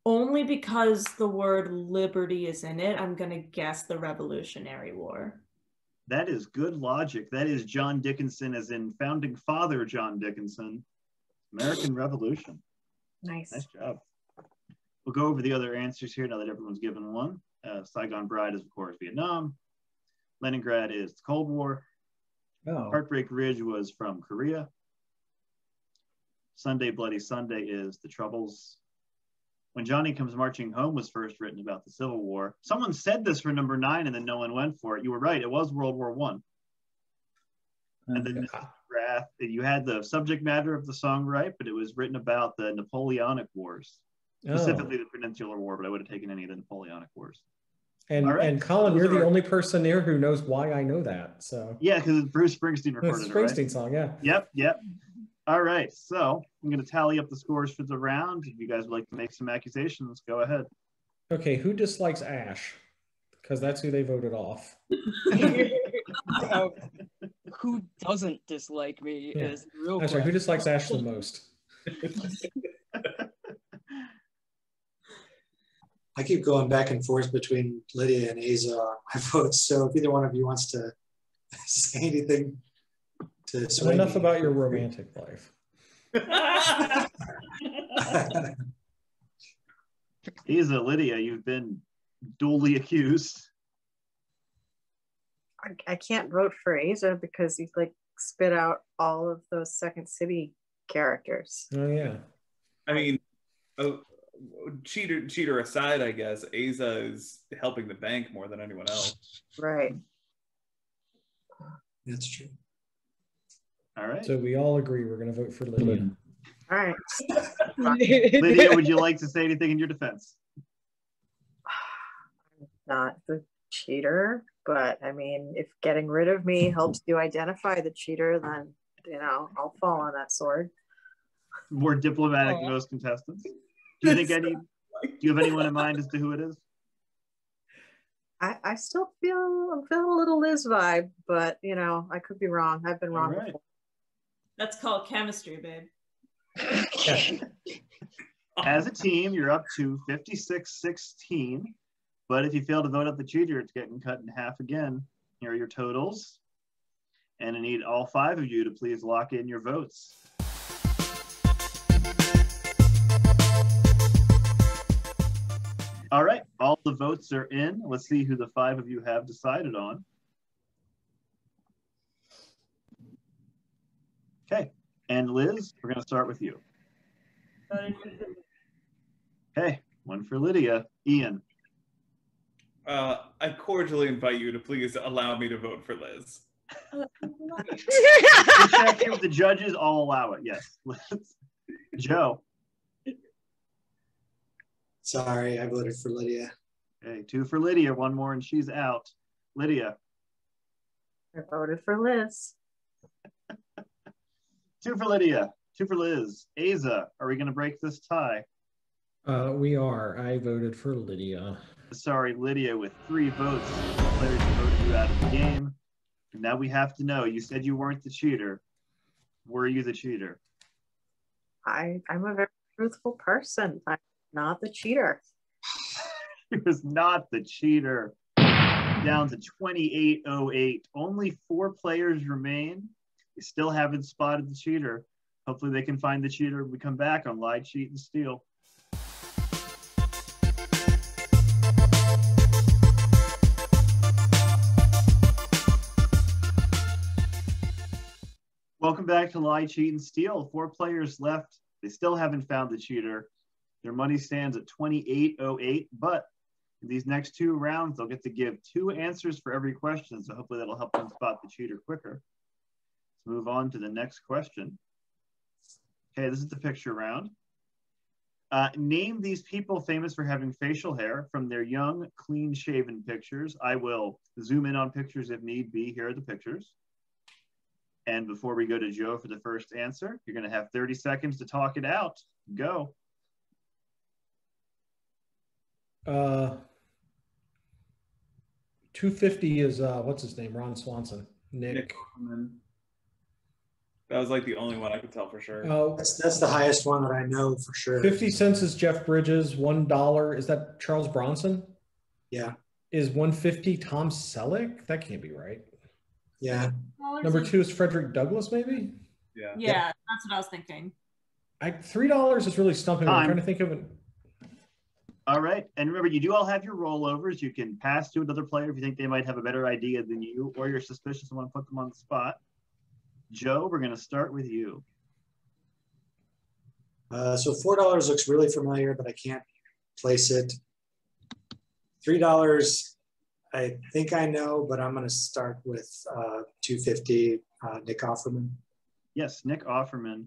only because the word liberty is in it, I'm going to guess the Revolutionary War. That is good logic. That is John Dickinson, as in founding father John Dickinson. American Revolution. Nice. Nice job. We'll go over the other answers here now that everyone's given one. Saigon Bride is, of course, Vietnam. Leningrad is the Cold War. Oh. Heartbreak Ridge was from Korea. Sunday Bloody Sunday is the Troubles. When Johnny Comes Marching Home was first written about the Civil War. Someone said this for number 9 and then no one went for it. You were right. It was World War I. And then Mrs. Wrath, you had the subject matter of the song right, but it was written about the Napoleonic Wars. Specifically the Peninsular War, but I would have taken any of the Napoleonic Wars. And, right. and Colin, you're the only person here who knows why I know that. So yeah, because Bruce Springsteen recorded it's it, right? Springsteen song, yeah. Yep. All right, so I'm going to tally up the scores for the round. If you guys would like to make some accusations, go ahead. Okay, who dislikes Ash? Because that's who they voted off. Who doesn't dislike me is the real question. Sorry, who dislikes Ash the most? I keep going back and forth between Lydia and Eize on my votes. So if either one of you wants to say anything to sway enough me. about your romantic life. Eize, Lydia, you've been duly accused. I can't vote for Eize because he's like spit out all of those Second City characters. Oh yeah. I mean, cheater aside, I guess Eize is helping the bank more than anyone else. Right. That's true. All right. So we all agree we're going to vote for Lydia. All right. Lydia, would you like to say anything in your defense? Not the cheater, but I mean, if getting rid of me helps you identify the cheater, then, you know, I'll fall on that sword. More diplomatic than most contestants. Do you have anyone in mind as to who it is? I still I'm feeling a little Liz vibe, but you know, I could be wrong. I've been wrong before. That's called chemistry, babe. As a team, you're up to 56-16. But if you fail to vote out the cheater, it's getting cut in half again. Here are your totals. And I need all 5 of you to please lock in your votes. All right, all the votes are in. Let's see who the 5 of you have decided on. Okay, and Liz, we're going to start with you. Okay, one for Lydia. Ian. I cordially invite you to please allow me to vote for Liz. Check here with the judges, I'll allow it, yes. Joe. Sorry, I voted for Lydia. Okay, 2 for Lydia, 1 more and she's out. Lydia. I voted for Liz. 2 for Lydia, 2 for Liz. Eize, are we going to break this tie? We are. I voted for Lydia. Sorry, Lydia, with 3 votes, the players voted you out of the game. And now we have to know, you said you weren't the cheater. Were you the cheater? I'm a very truthful person. I'm not the cheater. He was not the cheater. Down to 28-08. Only 4 players remain. You still haven't spotted the cheater. Hopefully they can find the cheater when we come back on Lie, Cheat, and Steal. Welcome back to Lie, Cheat, and Steal. 4 players left. They still haven't found the cheater. Their money stands at 28-08, but in these next 2 rounds, they'll get to give 2 answers for every question, so hopefully that'll help them spot the cheater quicker. Let's move on to the next question. Okay, this is the picture round. Name these people famous for having facial hair from their young, clean-shaven pictures. I will zoom in on pictures if need be. Here are the pictures. And before we go to Joe for the first answer, you're going to have 30 seconds to talk it out. Go. 250 is, what's his name? Ron Swanson. Nick. That was like the only one I could tell for sure. Oh, That's the highest one that I know for sure. 50 cents is Jeff Bridges. $1 is that Charles Bronson? Yeah. Is 150 Tom Selleck? That can't be right. Yeah. Number 2 is Frederick Douglass, maybe? Yeah, that's what I was thinking. $3 is really stumping me. I'm trying to think of it. All right. And remember, you do all have your rollovers. You can pass to another player if you think they might have a better idea than you, or you're suspicious and want to put them on the spot. Joe, we're going to start with you. So $4 looks really familiar, but I can't place it. $3, I think I know, but I'm going to start with $2.50, Nick Offerman. Yes, Nick Offerman,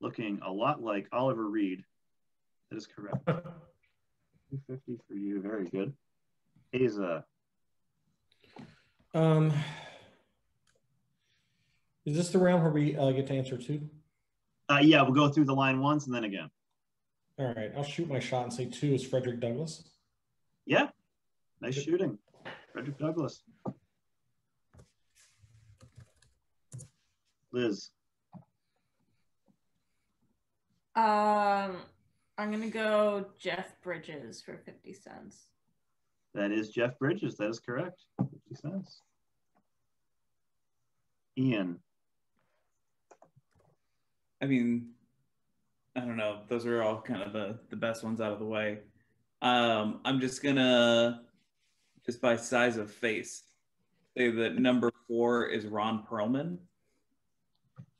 looking a lot like Oliver Reed. That is correct. $2.50 for you. Very good. Eize. Is this the round where we get to answer 2? Yeah, we'll go through the line once and then again. All right, I'll shoot my shot and say 2 is Frederick Douglass. Yeah, nice shooting. Frederick Douglass. Liz. I'm gonna go Jeff Bridges for 50 cents. That is Jeff Bridges. That is correct. 50 cents. Ian. I mean, I don't know. Those are all kind of the best ones out of the way. I'm just gonna, just by size of face, say that number 4 is Ron Perlman.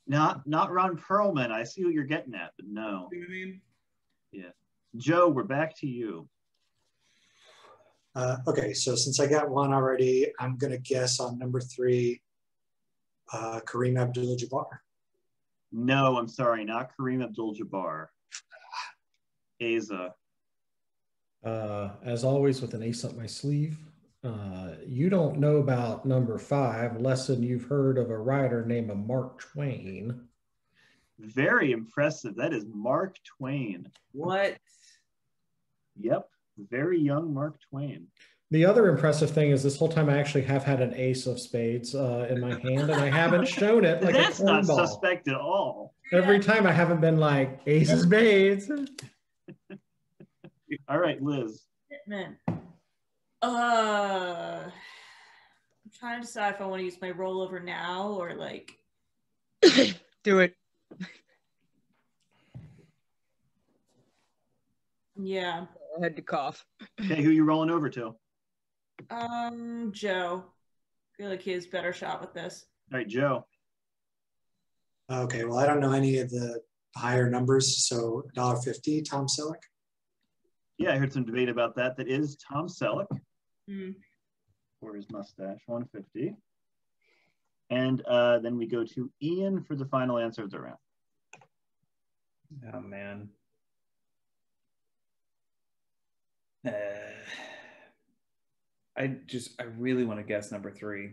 Not Ron Perlman. I see what you're getting at, but no. You know what I mean? Yeah. Joe, we're back to you. Okay, so since I got one already, I'm going to guess on number 3, Kareem Abdul-Jabbar. No, I'm sorry, not Kareem Abdul-Jabbar. Eize. As always, with an ace up my sleeve. You don't know about number 5, less than you've heard of a writer named Mark Twain. Very impressive. That is Mark Twain. What? Yep. Very young Mark Twain. The other impressive thing is this whole time I actually have had an ace of spades in my hand, and I haven't shown it like That's a not cornball. suspect at all. Every time I haven't been like, ace of spades. All right, Liz. Man. I'm trying to decide if I want to use my rollover now or like. Do it. Yeah. I had to cough. Okay, who are you rolling over to? Joe. I feel like he has a better shot with this. All right, Joe. Okay, well, I don't know any of the higher numbers, so $1.50, Tom Selleck. Yeah, I heard some debate about that. That is Tom Selleck. Mm. For his mustache, $1.50. And then we go to Ian for the final answer of the round. Oh, man. I really want to guess number 3.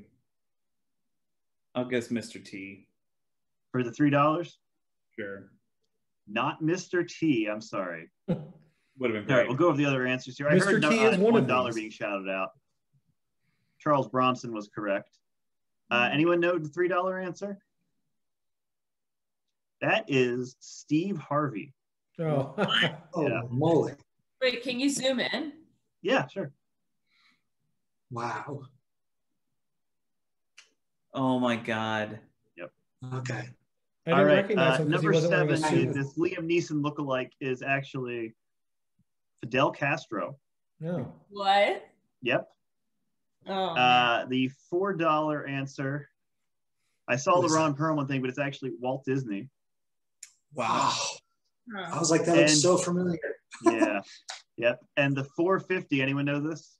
I'll guess Mr. T. For the $3? Sure. Not Mr. T, I'm sorry. Would have been great. All right, we'll go over the other answers here. I Mr. heard T is one of $1 these. being shouted out. Charles Bronson was correct. Anyone know the $3 answer? That is Steve Harvey. Oh, Oh, Yeah. moly. Wait, can you zoom in? Yeah, sure. Wow. Oh my God. Okay. I All didn't right, recognize him because he number wasn't wearing a 7, suit. this Liam Neeson lookalike is actually Fidel Castro. No. What? Yep. Oh. The $4 answer. I saw the Ron Perlman thing, but it's actually Walt Disney. Wow. Huh. I was like, that looks And- so familiar. Yeah. Yep. And the $4.50. Anyone know this?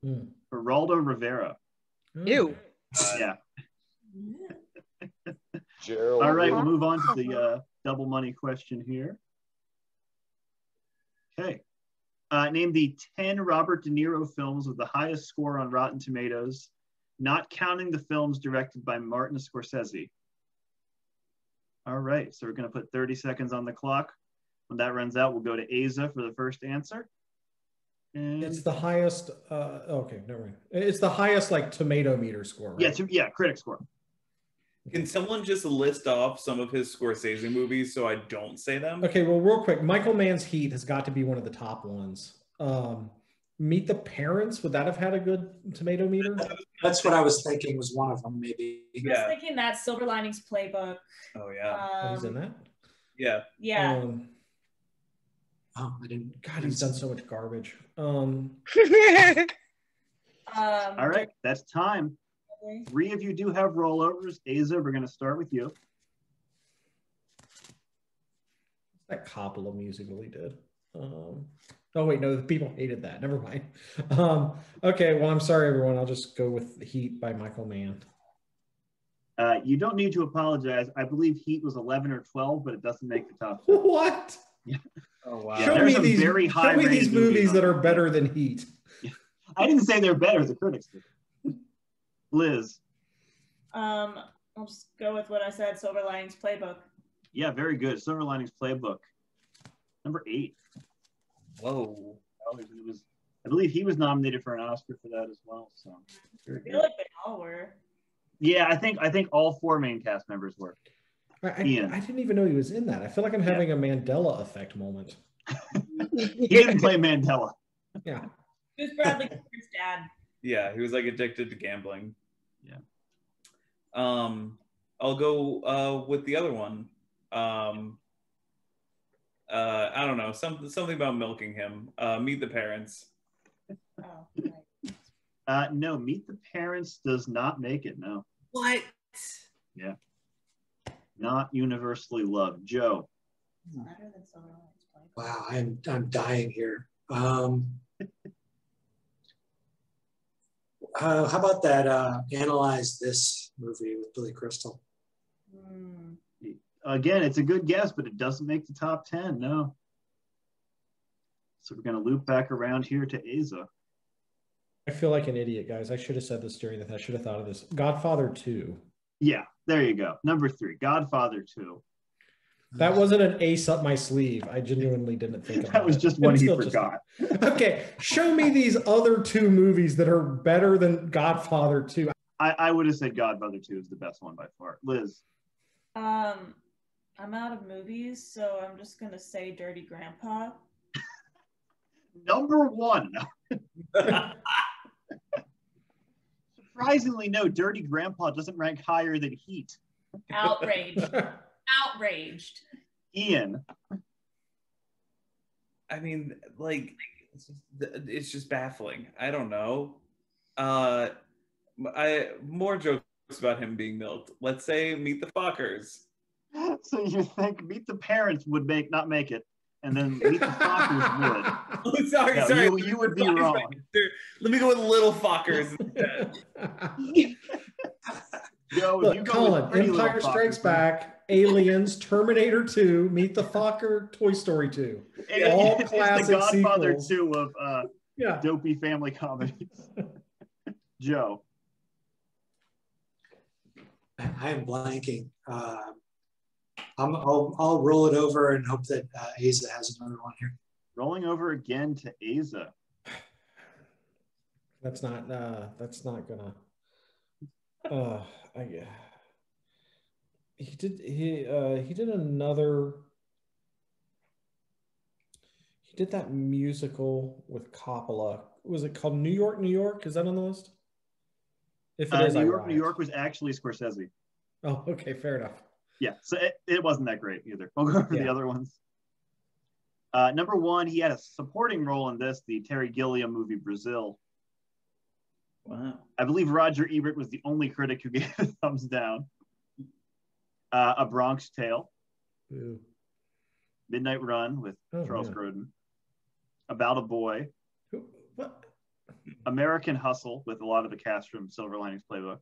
Hmm. Geraldo Rivera. Ew. Yeah. Gerald. All right, we'll move on to the double money question here. Okay. Name the 10 Robert De Niro films with the highest score on Rotten Tomatoes, not counting the films directed by Martin Scorsese. All right, so we're going to put 30 seconds on the clock. When that runs out, we'll go to Eize for the first answer. And It's the highest. Okay, never mind. It's the highest like tomato meter score. Right? yeah, critic score. Can someone just list off some of his Scorsese movies so I don't say them? Okay, well, real quick, Michael Mann's Heat has got to be one of the top ones. Meet the Parents, would that have had a good tomato meter? That's what I was thinking was one of them, maybe. I was thinking that Silver Linings Playbook. Oh yeah. He's in that? Yeah. Yeah. Oh, I didn't. God, he's done so much garbage. All right, that's time. 3 of you do have rollovers. Eize, we're going to start with you. That Coppola musical he did. Oh wait, no, the people hated that. Never mind. Okay, well, I'm sorry, everyone. I'll just go with Heat by Michael Mann. You don't need to apologize. I believe Heat was 11 or 12, but it doesn't make the top 10. What? Yeah. Oh wow. Yeah, show me these movies movies that are better than Heat. Yeah. I didn't say they're better. The critics did. Liz. I'll just go with what I said. Silver Linings Playbook. Yeah, very good. Silver Linings Playbook. Number 8. Whoa. I believe he was nominated for an Oscar for that as well. So I feel like they all were. Yeah, I think all 4 main cast members were. I didn't even know he was in that. I feel like I'm having a Mandela effect moment. He didn't play Mandela. Yeah. He was Bradley Cooper's dad. Yeah, he was like addicted to gambling. Yeah. I'll go with the other one. I don't know, something about milking him. Meet the Parents. Oh, right. No, Meet the Parents does not make it. No. What? Yeah. Not universally loved. Joe. Better than Silver Linings Playbook. Wow, I'm dying here. How about that Analyze This movie with Billy Crystal? Again, it's a good guess, but it doesn't make the top 10. No. So we're going to loop back around here to Eize. I feel like an idiot, guys. I should have said this during the. I should have thought of this. Godfather 2. Yeah, there you go. Number 3, Godfather 2. That wasn't an ace up my sleeve. I genuinely didn't think of that. Was just one he forgot. Okay, show me these other 2 movies that are better than Godfather 2. I would have said Godfather 2 is the best one by far. Liz. I'm out of movies, so I'm just gonna say Dirty Grandpa. Number 1. Surprisingly, no, Dirty Grandpa doesn't rank higher than Heat. Outraged. Outraged. Ian. I mean, like, it's just baffling. I don't know. More jokes about him being milked. Let's say Meet the Fockers. So you think Meet the Parents would not make it, and then Meet the Fockers would. Oh, sorry. You would be wrong. Let me go with Little Fockers instead. Look, Colin, Empire Strikes Back, Aliens, Terminator 2, Meet the Focker, Toy Story 2. All classic it's the Godfather sequels. 2 of dopey family comedies. Joe. I am blanking. I'll roll it over and hope that Eize has another one here. Rolling over again to Eize. That's not gonna. He did another. He did that musical with Coppola. Was it called New York, New York? Is that on the list? If it is, New York, New York was actually Scorsese. Oh, okay, fair enough. Yeah, so it wasn't that great either. We'll go over the other ones. Number 1, he had a supporting role in this, the Terry Gilliam movie Brazil. Wow. I believe Roger Ebert was the only critic who gave a thumbs down. A Bronx Tale. Ew. Midnight Run with Charles Grodin. About a Boy. What? American Hustle with a lot of the cast from Silver Linings Playbook.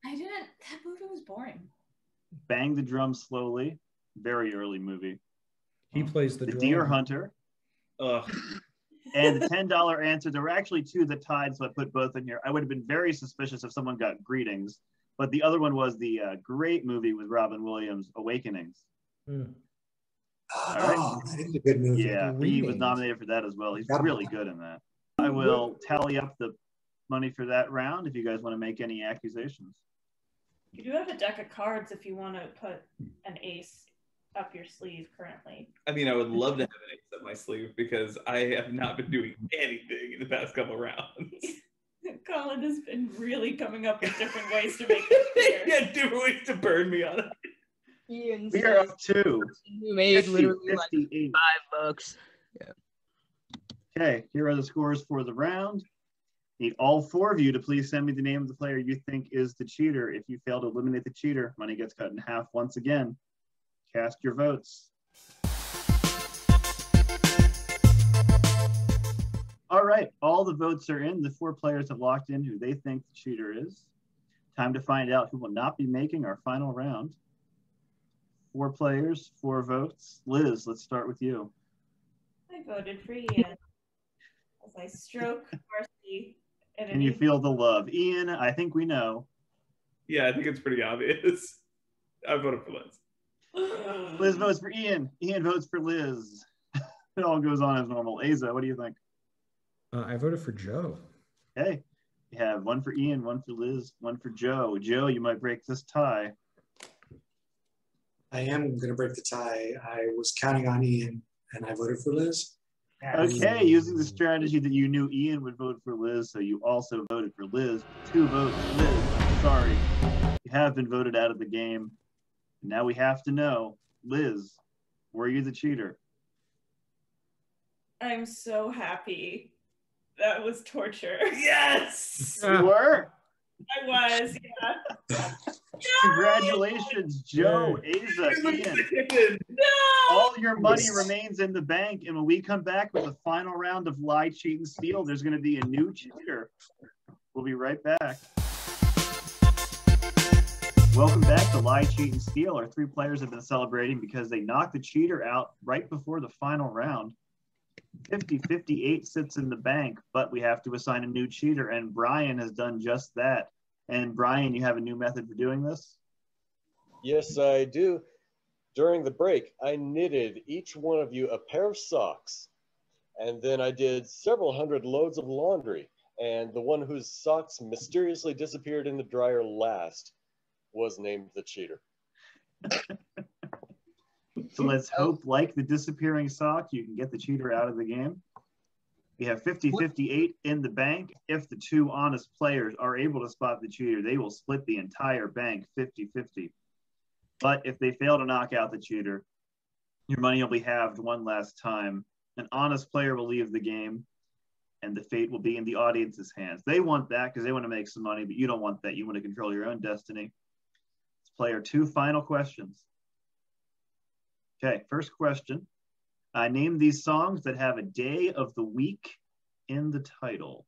That movie was boring. Bang the Drum Slowly. Very early movie. He plays the Deer Hunter. Ugh. And the $10 Answer. There were actually 2 that tied, so I put both in here. I would have been very suspicious if someone got Greetings, but the other one was the great movie with Robin Williams, Awakenings. Oh, that is a good movie. Yeah, he was nominated for that as well. He's really good in that. I will tally up the money for that round if you guys want to make any accusations. You do have a deck of cards if you want to put an ace. up your sleeve currently? I mean, I would love to have an ace up my sleeve because I have not been doing anything in the past couple rounds. Colin has been really coming up with different ways to make it clear. Yeah, different ways to burn me on it. Ian We are up to you made 50, literally 58. like $5. Yeah. Okay, here are the scores for the round. Need all 4 of you to please send me the name of the player you think is the cheater. If you fail to eliminate the cheater, money gets cut in half once again. Cast your votes. All right, all the votes are in. The 4 players have locked in who they think the cheater is. Time to find out who will not be making our final round. 4 players, 4 votes. Liz, let's start with you. I voted for Ian as I stroke Marcy. And you feel the love. Ian, I think we know. Yeah, I think it's pretty obvious. I voted for Liz. Liz votes for Ian. Ian votes for Liz. It all goes on as normal. Eize, what do you think? I voted for Joe. Okay. You have 1 for Ian, 1 for Liz, 1 for Joe. Joe, you might break this tie. I am going to break the tie. I was counting on Ian, and I voted for Liz. Okay, using the strategy that you knew Ian would vote for Liz, so you also voted for Liz. 2 votes. Liz, I'm sorry. You have been voted out of the game. Now we have to know, Liz, were you the cheater? I'm so happy. That was torture. Yes! You were? I was, yeah. Congratulations, Joe, Eize, Ian. No! All your money remains in the bank, and when we come back with the final round of Lie, Cheat, and Steal, there's going to be a new cheater. We'll be right back. Welcome back to Lie, Cheat, and Steal. Our 3 players have been celebrating because they knocked the cheater out right before the final round. 50-58 sits in the bank, but we have to assign a new cheater, and Brian has done just that. And Brian, you have a new method for doing this? Yes, I do. During the break, I knitted each one of you a pair of socks, and then I did several hundred loads of laundry, and the one whose socks mysteriously disappeared in the dryer last was named the cheater. So let's hope, like the disappearing sock, you can get the cheater out of the game. We have 50-58 in the bank. If the 2 honest players are able to spot the cheater, they will split the entire bank 50-50. But if they fail to knock out the cheater, your money will be halved one last time. An honest player will leave the game, and the fate will be in the audience's hands. They want that because they want to make some money, but you don't want that. You want to control your own destiny. Let's play our 2 final questions. Okay, first question. Name these songs that have a day of the week in the title.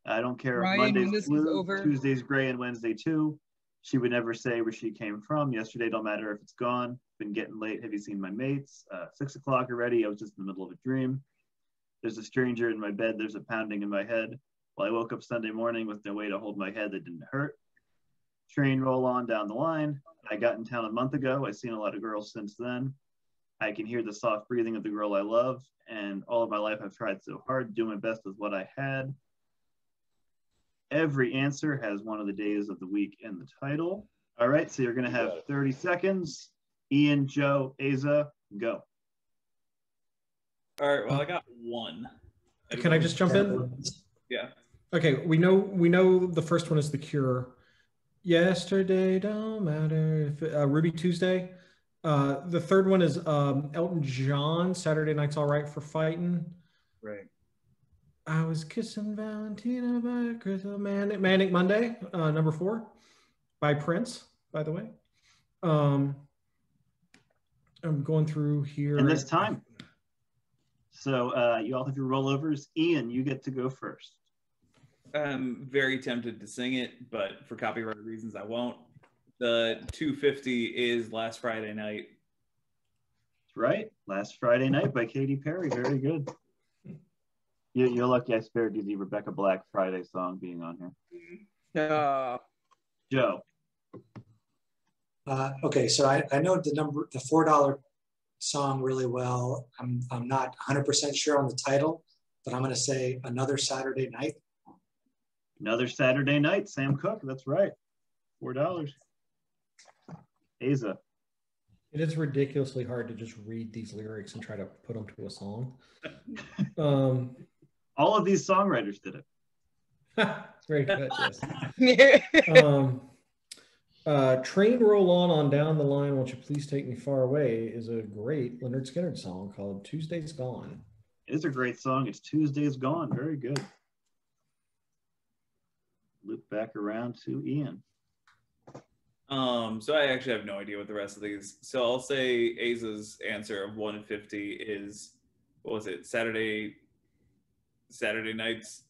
I don't care if Monday's blue, Tuesday's gray, and Wednesday too. She would never say where she came from. Yesterday don't matter if it's gone. Been getting late. Have you seen my mates? 6 o'clock already. I was just in the middle of a dream. There's a stranger in my bed. There's a pounding in my head. Well, I woke up Sunday morning with no way to hold my head that didn't hurt. Train roll on down the line. I got in town a month ago. I've seen a lot of girls since then. I can hear the soft breathing of the girl I love, and all of my life I've tried so hard to do my best with what I had. Every answer has one of the days of the week in the title. All right, so you're going to have 30 seconds. Ian, Joe, Eize, go. All right, well, I got 1. Can I just jump in? Yeah. Okay, we know the first one is The Cure. Yesterday don't matter if Ruby Tuesday. The third one is Elton John, Saturday Night's All Right for Fighting. Right. I was kissing Valentina by Crystal Manic Monday, number 4, by Prince, by the way. I'm going through here. And this time. So you all have your rollovers. Ian, you get to go first. I'm very tempted to sing it, but for copyright reasons, I won't. The 250 is Last Friday Night. That's right. Last Friday Night by Katy Perry. Very good. You're lucky I spared you the Rebecca Black Friday song being on here. Joe. Okay, so I know the $4 song really well. I'm not 100% sure on the title, but I'm going to say Another Saturday Night. Another Saturday Night, Sam Cooke. That's right. $4. Eize. It is ridiculously hard to just read these lyrics and try to put them to a song. All of these songwriters did it. Very good, yes. Train Roll On Down the Line, Won't You Please Take Me Far Away is a great Leonard Skinner song called Tuesday's Gone. It is a great song. It's Tuesday's Gone. Very good. Loop back around to Ian. So I actually have no idea what the rest of these. So I'll say Eize's answer of 150 is, what was it? Saturday nights.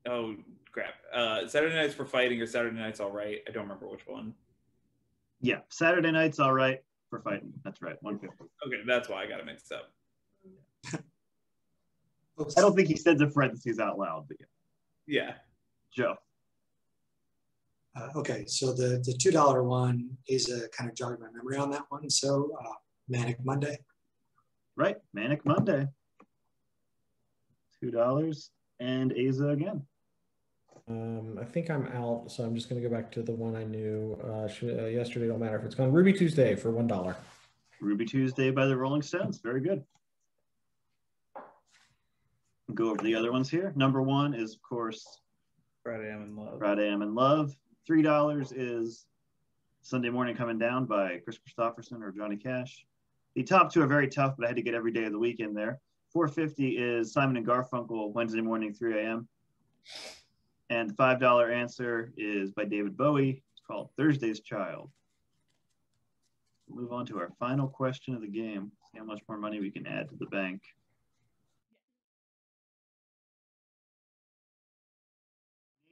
Oh crap! Saturday nights for fighting or Saturday nights all right. I don't remember which one. Yeah, Saturday nights all right for fighting. That's right, 150. Okay, that's why I got it mixed up. I don't think he said the parentheses out loud, but yeah. Joe. Okay, so the $2 one is kind of jogged my memory on that one. So Manic Monday. Right, Manic Monday. $2 and Eize again. I think I'm out, so I'm just going to go back to the one I knew yesterday. Don't matter if it's gone. Ruby Tuesday for $1. Ruby Tuesday by the Rolling Stones. Very good. Go over the other ones here. Number one is, of course, Friday I'm in Love. Friday I'm in Love. $3 is Sunday Morning Coming Down by Chris Christopherson or Johnny Cash. The top two are very tough, but I had to get every day of the week in there. $4.50 is Simon and Garfunkel, Wednesday Morning, 3 a.m. And the $5 answer is by David Bowie. It's called Thursday's Child. We'll move on to our final question of the game. See how much more money we can add to the bank.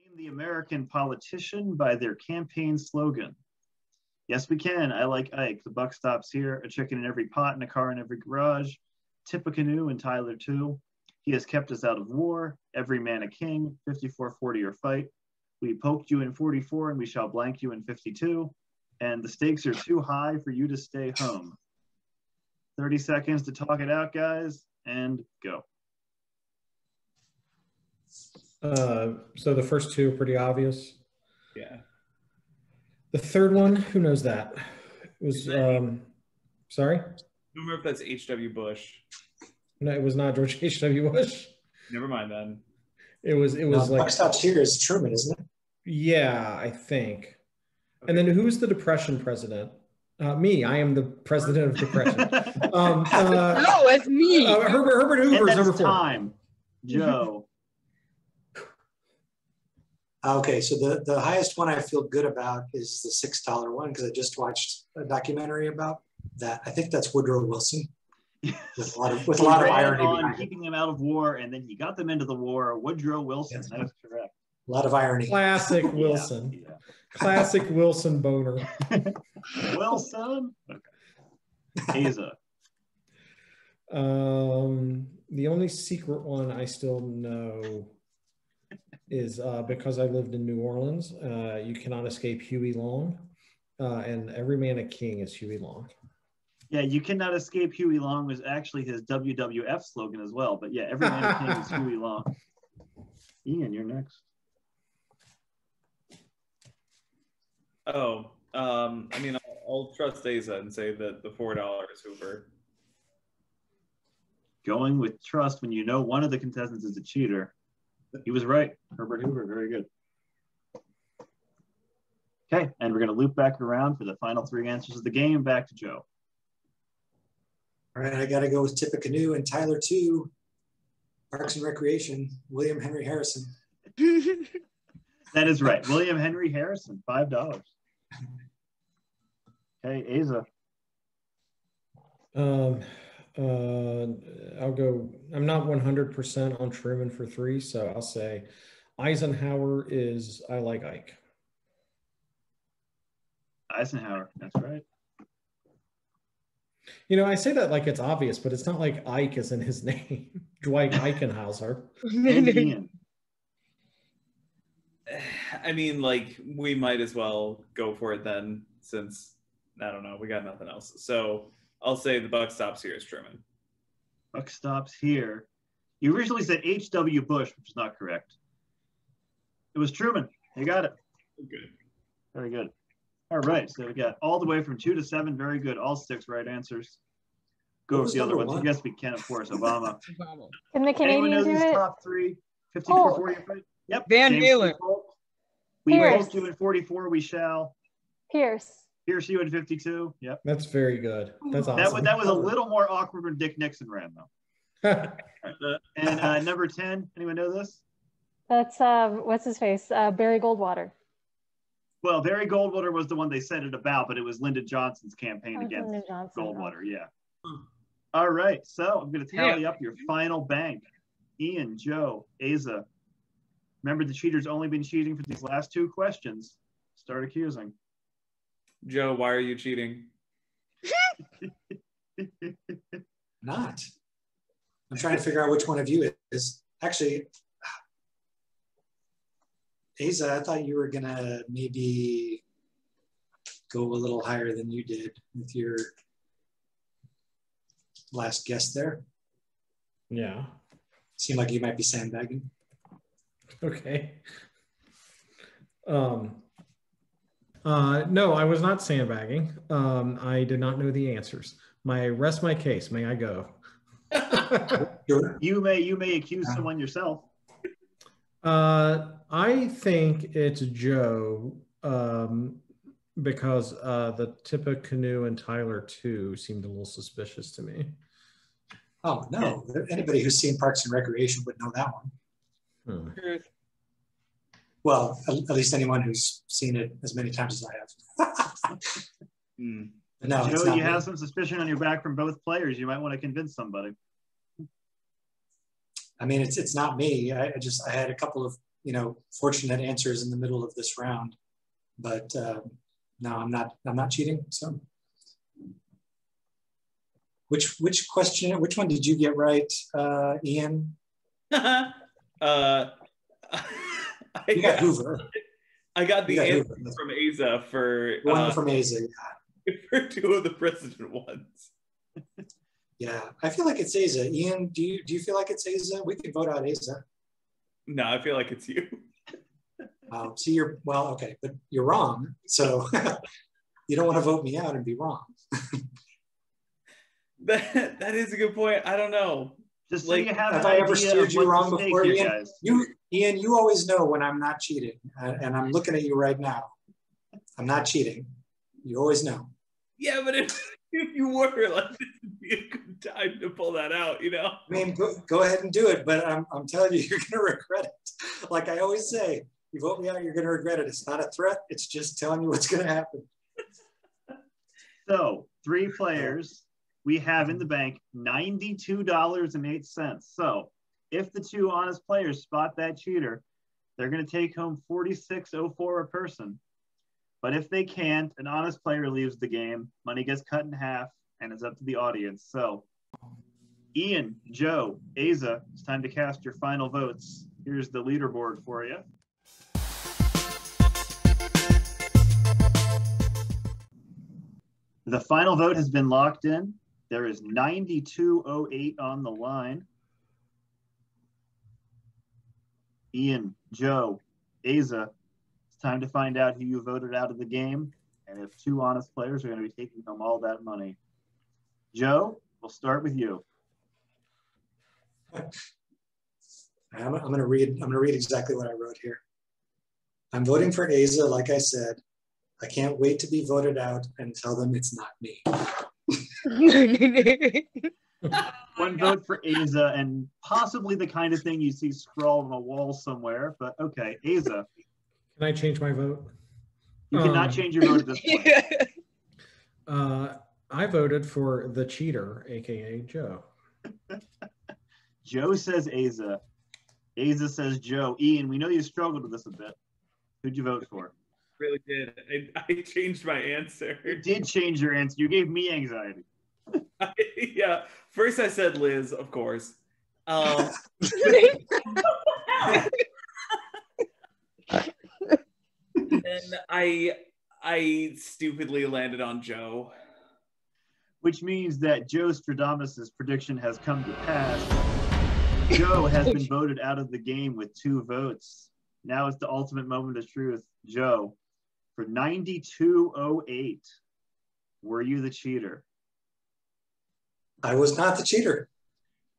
Name the American politician by their campaign slogan. Yes, we can. I like Ike. The buck stops here. A chicken in every pot and a car in every garage. Tip a canoe and Tyler too. He has kept us out of war. Every man a king. 54-40 or fight. We poked you in 44 and we shall blank you in 52. And the stakes are too high for you to stay home. 30 seconds to talk it out, guys, and go. So the first two are pretty obvious. Yeah. The third one, who knows that? It was, sorry? I don't remember if that's H.W. Bush. No, it was not George H.W. Bush. Never mind then. It was like... Buck stops here is Truman, isn't it? Yeah, I think. Okay. And then who was the Depression president? Me. I am the president of Depression. No, it's me. Herbert Hoover is number 4. Time. Joe. Okay, so the highest one I feel good about is the $6 one because I just watched a documentary about that. I think that's Woodrow Wilson. With a lot of irony on keeping them out of war, and then he got them into the war. Woodrow Wilson. Yes. That is correct. A lot of irony. Classic Wilson. Yeah. Classic Wilson boner. Wilson. Okay. Eize. The only secret one I still know is because I lived in New Orleans. You cannot escape Huey Long, and every man a king is Huey Long. Yeah, you cannot escape Huey Long was actually his WWF slogan as well. But yeah, every man a king is Huey Long. Ian, you're next. Oh, I mean, I'll trust Eize and say that the $4 is Hoover. Going with trust when you know one of the contestants is a cheater. He was right. Herbert Hoover, very good. Okay, and we're going to loop back around for the final 3 answers of the game. Back to Joe. All right, I got to go with Tip a Canoe and Tyler too. Parks and Recreation, William Henry Harrison. That is right. William Henry Harrison, $5. Okay, Eize. I'll go, I'm not 100% on Truman for 3, so I'll say Eisenhower is I Like Ike. Eisenhower, that's right. You know, I say that like it's obvious, but it's not like Ike is in his name. Dwight Eichenhauser. I mean, like, we might as well go for it then, since, I don't know, we got nothing else. So I'll say the buck stops here is Truman. Buck stops here. You originally said H.W. Bush, which is not correct. It was Truman. You got it. Good. Very good. All right, so we got all the way from 2 to 7. Very good. All 6 right answers. Go with the other ones. You guess we can, of course. Obama. Can the Anyone know Canadian do these it? top 3? 54, 45? Yep. Van James Halen. Holt. We Pierce. both do in 44. We shall. Pierce. Pierce, you in 52. Yep. That's very good. That's awesome. That was a little more awkward when Dick Nixon ran, though. And number 10, anyone know this? That's what's his face? Barry Goldwater. Well, Barry Goldwater was the one they said it about, but it was Lyndon Johnson's campaign against Lyndon Johnson. Goldwater. Yeah. All right, so I'm going to tally up your final bank. Ian, Joe, Eize. Remember, the cheater's only been cheating for these last 2 questions. Start accusing. Joe, why are you cheating? Not. I'm trying to figure out which one of you it is. Actually, Eize, I thought you were gonna maybe go a little higher than you did with your last guess there. Yeah. Seemed like you might be sandbagging. Okay. No, I was not sandbagging. I did not know the answers. Rest my case. May I go? You may accuse someone yourself. I think it's Joe because the Tippecanoe and Tyler 2 seemed a little suspicious to me. Oh, no. Anybody who's seen Parks and Recreation would know that one. Well, at least anyone who's seen it as many times as I have. No, Joe, you have some suspicion on your back from both players. You might want to convince somebody. I mean, it's not me. I had a couple of, fortunate answers in the middle of this round, but no, I'm not cheating. So which one did you get right, Ian? You got Hoover. I got the answer from Eize for one from Eize. For 2 of the president ones. Yeah, I feel like it's Eize. Ian, do you feel like it's Eize? We could vote out Eize. No, I feel like it's you. See, okay, but you're wrong. So you don't want to vote me out and be wrong. That is a good point. I don't know. Just like, have I ever steered you wrong before, Ian? Ian, you always know when I'm not cheating, and I'm looking at you right now. I'm not cheating. You always know. Yeah, but if you were, like, this would be a good time to pull that out, I mean, go ahead and do it, but I'm telling you, you're going to regret it. Like I always say, you vote me out, you're going to regret it. It's not a threat. It's just telling you what's going to happen. So 3 players. We have in the bank $92.08. So if the 2 honest players spot that cheater, they're going to take home $46.04 a person. But if they can't, an honest player leaves the game. Money gets cut in half, and it's up to the audience. So, Ian, Joe, Eize, it's time to cast your final votes. Here's the leaderboard for you. The final vote has been locked in. There is 92.08 on the line. Ian, Joe, Eize, it's time to find out who you voted out of the game and if 2 honest players are going to be taking home all that money. Joe, we'll start with you. I'm going to read exactly what I wrote here. I'm voting for Eize, like I said. I can't wait to be voted out and tell them it's not me. 1 vote for Eize, and possibly the kind of thing you see scrawled on a wall somewhere, but okay, Eize. Can I change my vote? You cannot change your vote at this point. I voted for the cheater, aka Joe. Joe says Eize. Eize says Joe. Ian, we know you struggled with this a bit. Who'd you vote for? Really did. I changed my answer. You did change your answer. You gave me anxiety. Yeah. First I said Liz, of course. And I stupidly landed on Joe. Which means that Joe Stradamus's prediction has come to pass. Joe has been voted out of the game with 2 votes. Now it's the ultimate moment of truth. Joe, For 9208, were you the cheater? I was not the cheater.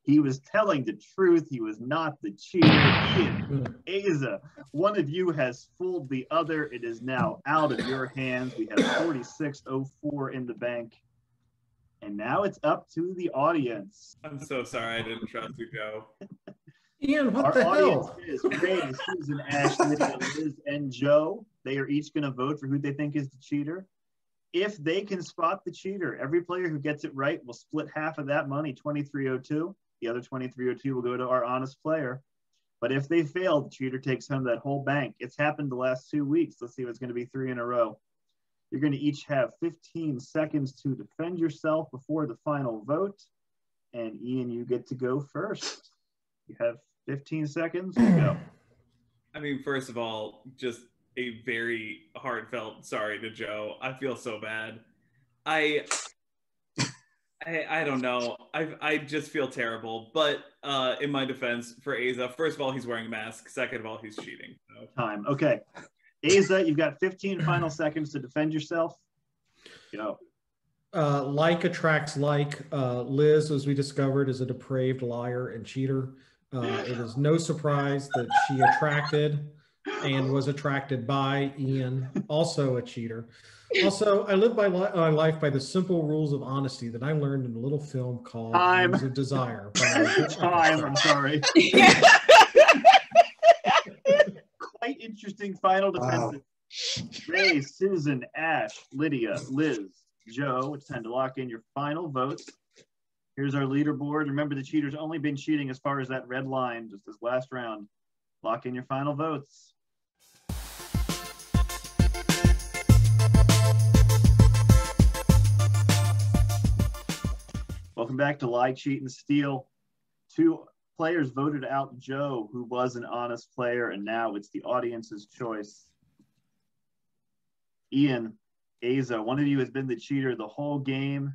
He was telling the truth. He was not the cheater. Ian, Eize, one of you has fooled the other. It is now out of your hands. We have 4604 in the bank. And now it's up to the audience. I'm so sorry I didn't trust you, Joe. Ian, what Our the audience hell? is Ray, Susan, Ash, Lydia, Liz, and Joe. They are each going to vote for who they think is the cheater. If they can spot the cheater, every player who gets it right will split half of that money, 2302. The other 2302 will go to our honest player. But if they fail, the cheater takes home that whole bank. It's happened the last 2 weeks. Let's see if it's going to be 3 in a row. You're going to each have 15 seconds to defend yourself before the final vote. And Ian, you get to go first. You have 15 seconds to go. I mean, first of all, just a very heartfelt sorry to Joe. I feel so bad. I don't know. I just feel terrible. But in my defense for Eize, first of all, he's wearing a mask. Second of all, he's cheating. So. Time. Okay. Eize, you've got 15 final seconds to defend yourself. Go. Like attracts like. Liz, as we discovered, is a depraved liar and cheater. It is no surprise that she attracted and was attracted by Ian, also a cheater. Also, I live my life by the simple rules of honesty that I learned in a little film called Wings of Desire. Time, I'm sorry. Quite interesting final defense. Ray, Susan, Ash, Lydia, Liz, Joe, it's time to lock in your final votes. Here's our leaderboard. Remember, the cheater's only been cheating as far as that red line, just this last round. Lock in your final votes. Welcome back to Lie, Cheat, and Steal. 2 players voted out Joe, who was an honest player, and now it's the audience's choice. Ian, Eize, one of you has been the cheater the whole game.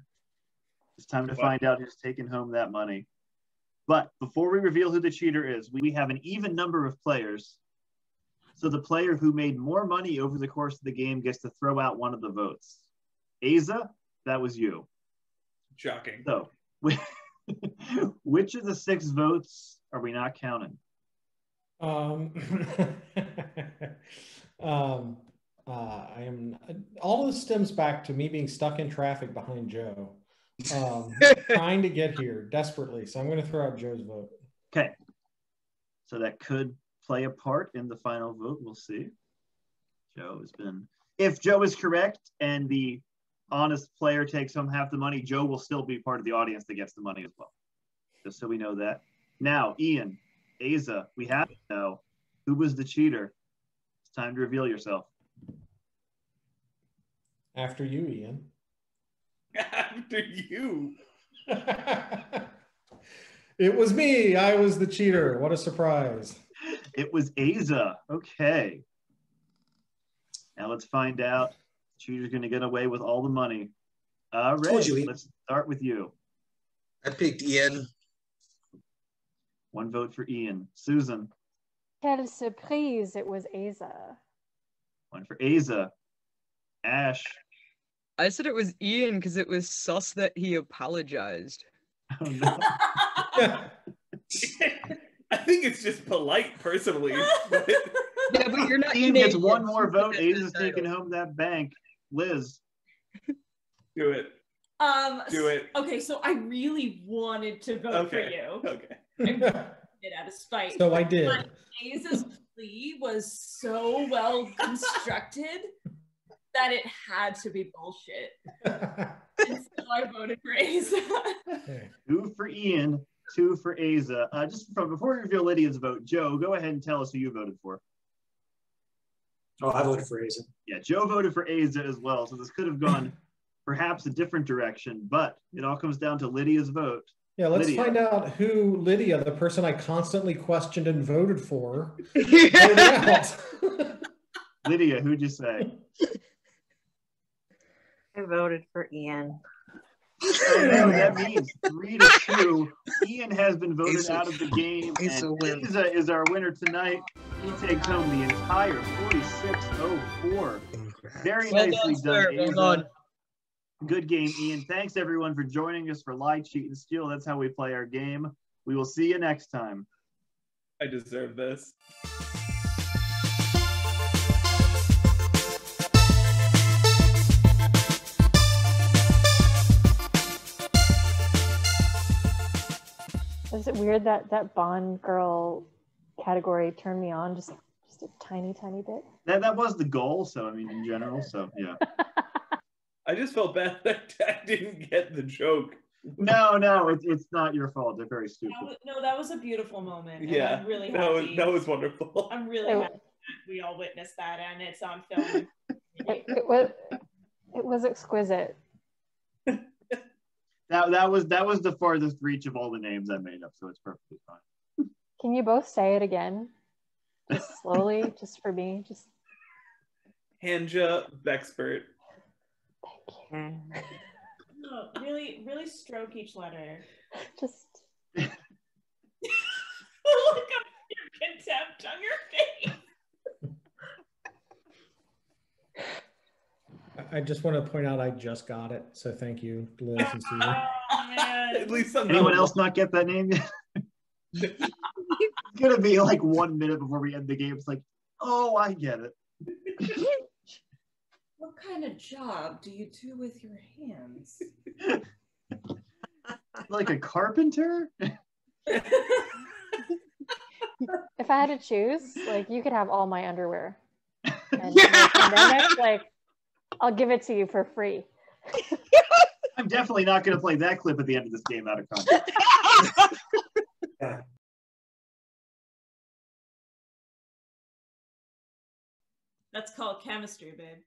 It's time to find out who's taking home that money. But before we reveal who the cheater is, we have an even number of players. So the player who made more money over the course of the game gets to throw out one of the votes. Eize, that was you. Shocking. So, which of the 6 votes are we not counting? I am. All this stems back to me being stuck in traffic behind Joe, trying to get here desperately. So I'm going to throw out Joe's vote. Okay. So that could play a part in the final vote. We'll see. Joe has been. If Joe is correct and the honest player takes home half the money, Joe will still be part of the audience that gets the money as well. Just so we know that. Now, Ian, Eize, we have to know who was the cheater. It's time to reveal yourself. After you, Ian. After you. It was me. I was the cheater. What a surprise. It was Eize. Okay. Now let's find out. Cheater's going to get away with all the money. Ray, let's start with you. I picked Ian. 1 vote for Ian. Susan. Quelle surprise, it was Eize. 1 for Eize. Ash. I said it was Ian because it was sus that he apologized. Oh, no. I think it's just polite, personally. Yeah, but you're not. Ian gets 1 more vote. Eize is taking home that bank. Liz. Do it. Do it. Okay, so I really wanted to vote for you. Okay. I did out of spite. So I did. But Eize's plea was so well constructed that it had to be bullshit. And so I voted for Eize. 2 for Ian, 2 for Eize. Before we reveal Lydia's vote, Joe, go ahead and tell us who you voted for. Oh, I voted for Eize. Yeah, Joe voted for Eize as well, so this could have gone perhaps a different direction, but it all comes down to Lydia's vote. Yeah, let's Lydia. find out who Lydia, the person I constantly questioned and voted for, voted out. Lydia, who'd you say? I voted for Ian. No, that means 3-2. Ian has been voted out of the game, and Eize wins. Eize is our winner tonight. He takes home the entire 4604. Very Well nicely done, sir. done, Well Eize. done. Good game, Ian. Thanks everyone for joining us for Lie, Cheat, and Steal. That's how we play our game. We will see you next time. I deserve this. Is it weird that that Bond girl category turned me on just a tiny bit? That was the goal. So I mean, in general. So yeah. I just felt bad that I didn't get the joke. No, it's not your fault. They're very stupid. No, that was a beautiful moment. And Yeah, I'm really happy. that was wonderful. I'm really happy that we all witnessed that, and it's on film. It was exquisite. That was the farthest reach of all the names I made up, so it's perfectly fine. Can you both say it again? Just slowly, just for me. Just Hanja Bexpert. Thank you. No, really stroke each letter. Just look at your contempt on your face. I just want to point out I just got it, so thank you, Liz and Steve. Oh man! At least anyone else not get that name yet? It's gonna be like 1 minute before we end the game. It's like, oh, I get it. What kind of job do you do with your hands? Like a carpenter? if I had to choose, like you could have all my underwear. And like I'll give it to you for free. I'm definitely not going to play that clip at the end of this game out of context. That's called chemistry, babe.